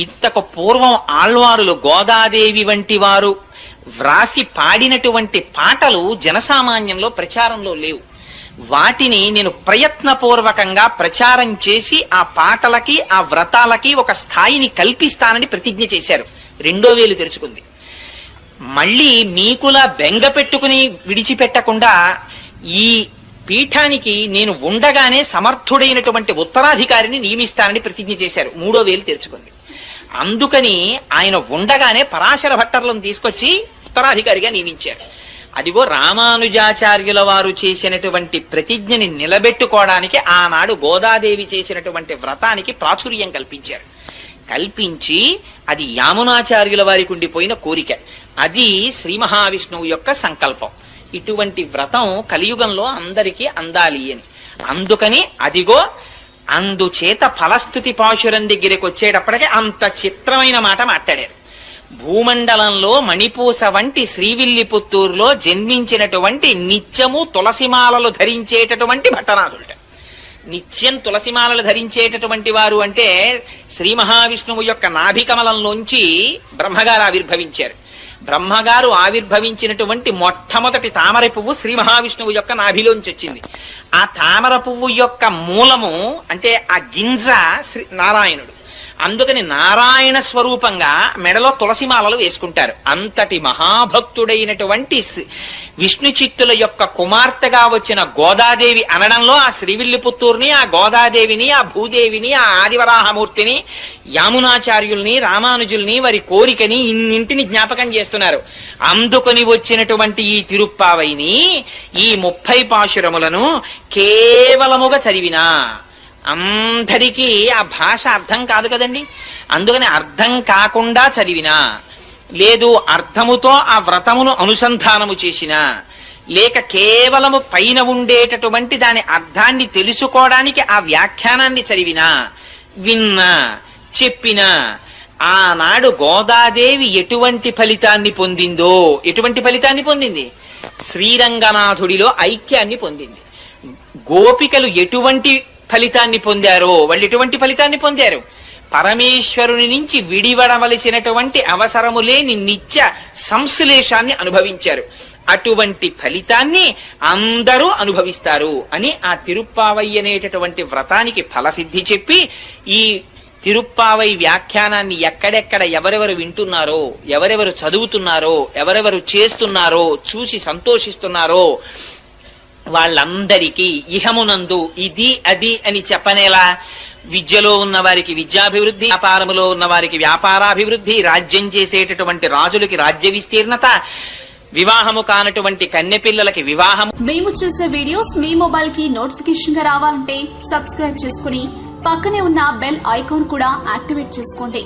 A: ఇంతకు పూర్వం ఆళ్వారులు గోదాదేవి వంటి వారు వ్రాసి పాడినటువంటి పాటలు జనసామాన్యంలో ప్రచారంలో లేవు, వాటిని నేను ప్రయత్నపూర్వకంగా ప్రచారం చేసి ఆ పాటలకి ఆ వ్రతాలకి ఒక స్థాయిని కల్పిస్తానని ప్రతిజ్ఞ చేశారు. 2వ వేలు తెరుచుకుంది. మళ్ళీ మీకులా బెంగ పెట్టుకుని విడిచిపెట్టకుండా ఈ పీఠానికి నేను ఉండగానే సమర్థుడైనటువంటి ఉత్తరాధికారిని నియమిస్తానని ప్రతిజ్ఞ చేశారు. 3వ వేలు తెరుచుకుంది. అందుకని ఆయన ఉండగానే పరాశర భట్టర్లను తీసుకొచ్చి ఉత్తరాధికారిగా నియమించారు. అదిగో రామానుజాచార్యుల వారు చేసినటువంటి ప్రతిజ్ఞని నిలబెట్టుకోవడానికి ఆనాడు గోదాదేవి చేసినటువంటి వ్రతానికి ప్రాచుర్యం కల్పించారు. కల్పించి అది యామునాచార్యుల వారికి ఉండిపోయిన కోరిక. అది శ్రీ మహావిష్ణువు యొక్క సంకల్పం. ఇటువంటి వ్రతం కలియుగంలో అందరికీ అందాలి అని. అందుకని అదిగో అందుచేత ఫలస్థుతి పాశురం దగ్గరికి వచ్చేటప్పటికే అంత చిత్రమైన మాట మాట్లాడారు. భూమండలంలో మణిపూస వంటి శ్రీవిల్లిపుత్తూరులో జన్మించినటువంటి నిత్యము తులసిమాలలు ధరించేటటువంటి భట్టనాథుడట. నిత్యం తులసిమాలలు ధరించేటటువంటి వారు అంటే శ్రీ మహావిష్ణువు యొక్క నాభికమలంలోంచి బ్రహ్మగారు ఆవిర్భవించారు. బ్రహ్మగారు ఆవిర్భవించినటువంటి మొట్టమొదటి తామర పువ్వు శ్రీ మహావిష్ణువు యొక్క నాభిలోంచి వచ్చింది. ఆ తామర పువ్వు యొక్క మూలము అంటే ఆ గింజ శ్రీ నారాయణుడు. అందుకని నారాయణ స్వరూపంగా మెడలో తులసిమాలలు వేసుకుంటారు. అంతటి మహాభక్తుడైనటువంటి విష్ణు చిత్తుల యొక్క కుమార్తెగా వచ్చిన గోదాదేవి అనడంలో ఆ శ్రీవిల్లిపుత్తూరుని, ఆ గోదాదేవిని, ఆ భూదేవిని, ఆ ఆదివరాహమూర్తిని, యామునాచార్యుల్ని, రామానుజుల్ని, వారి కోరికని ఇన్నింటిని జ్ఞాపకం చేస్తున్నారు. అందుకొని వచ్చినటువంటి ఈ తిరుప్పావైని ఈ 30 పాశురములను కేవలముగా చదివినా అందరికీ ఆ భాష అర్థం కాదు కదండి. అందుకని అర్థం కాకుండా చదివినా, లేదు అర్థముతో ఆ వ్రతమును అనుసంధానము చేసినా, లేక కేవలము పైన ఉండేటటువంటి దాని అర్థాన్ని తెలుసుకోవడానికి ఆ వ్యాఖ్యానాన్ని చదివినా, విన్నా, చెప్పినా, ఆనాడు గోదాదేవి ఎటువంటి ఫలితాన్ని పొందిందో, ఎటువంటి ఫలితాన్ని పొందింది? శ్రీరంగనాథుడిలో ఐక్యాన్ని పొందింది. గోపికలు ఎటువంటి ఫలితాన్ని పొందారో వాళ్ళు ఎటువంటి ఫలితాన్ని పొందారు? పరమేశ్వరుని నుంచి విడివడవలసినటువంటి అవసరము లేని నిత్య సంశ్లేషాన్ని అనుభవించారు. అటువంటి ఫలితాన్ని అందరూ అనుభవిస్తారు అని ఆ తిరుప్పావై అనేటటువంటి వ్రతానికి ఫలసిద్ధి చెప్పి, ఈ తిరుప్పావై వ్యాఖ్యానాన్ని ఎక్కడెక్కడ ఎవరెవరు వింటున్నారో, ఎవరెవరు చదువుతున్నారో, ఎవరెవరు చేస్తున్నారో, చూసి సంతోషిస్తున్నారో వాళ్ళందరికీ ఇహమునందు ఇది అది అని చెప్పనేలా, విద్యలో ఉన్న వారికి విద్యాభివృద్ధి, వ్యాపారములో ఉన్న వారికి వ్యాపారాభివృద్ధి, రాజ్యం చేసేటటువంటి రాజులకి రాజ్య విస్తీర్ణత, వివాహము కానటువంటి కన్యపిల్లలకి వివాహము.
B: మేము చేసే వీడియోస్ మీ మొబైల్ కి నోటిఫికేషన్ గా రావాలంటే సబ్స్క్రైబ్ చేసుకుని పక్కనే ఉన్న బెల్ ఐకాన్ కూడా యాక్టివేట్ చేసుకోండి.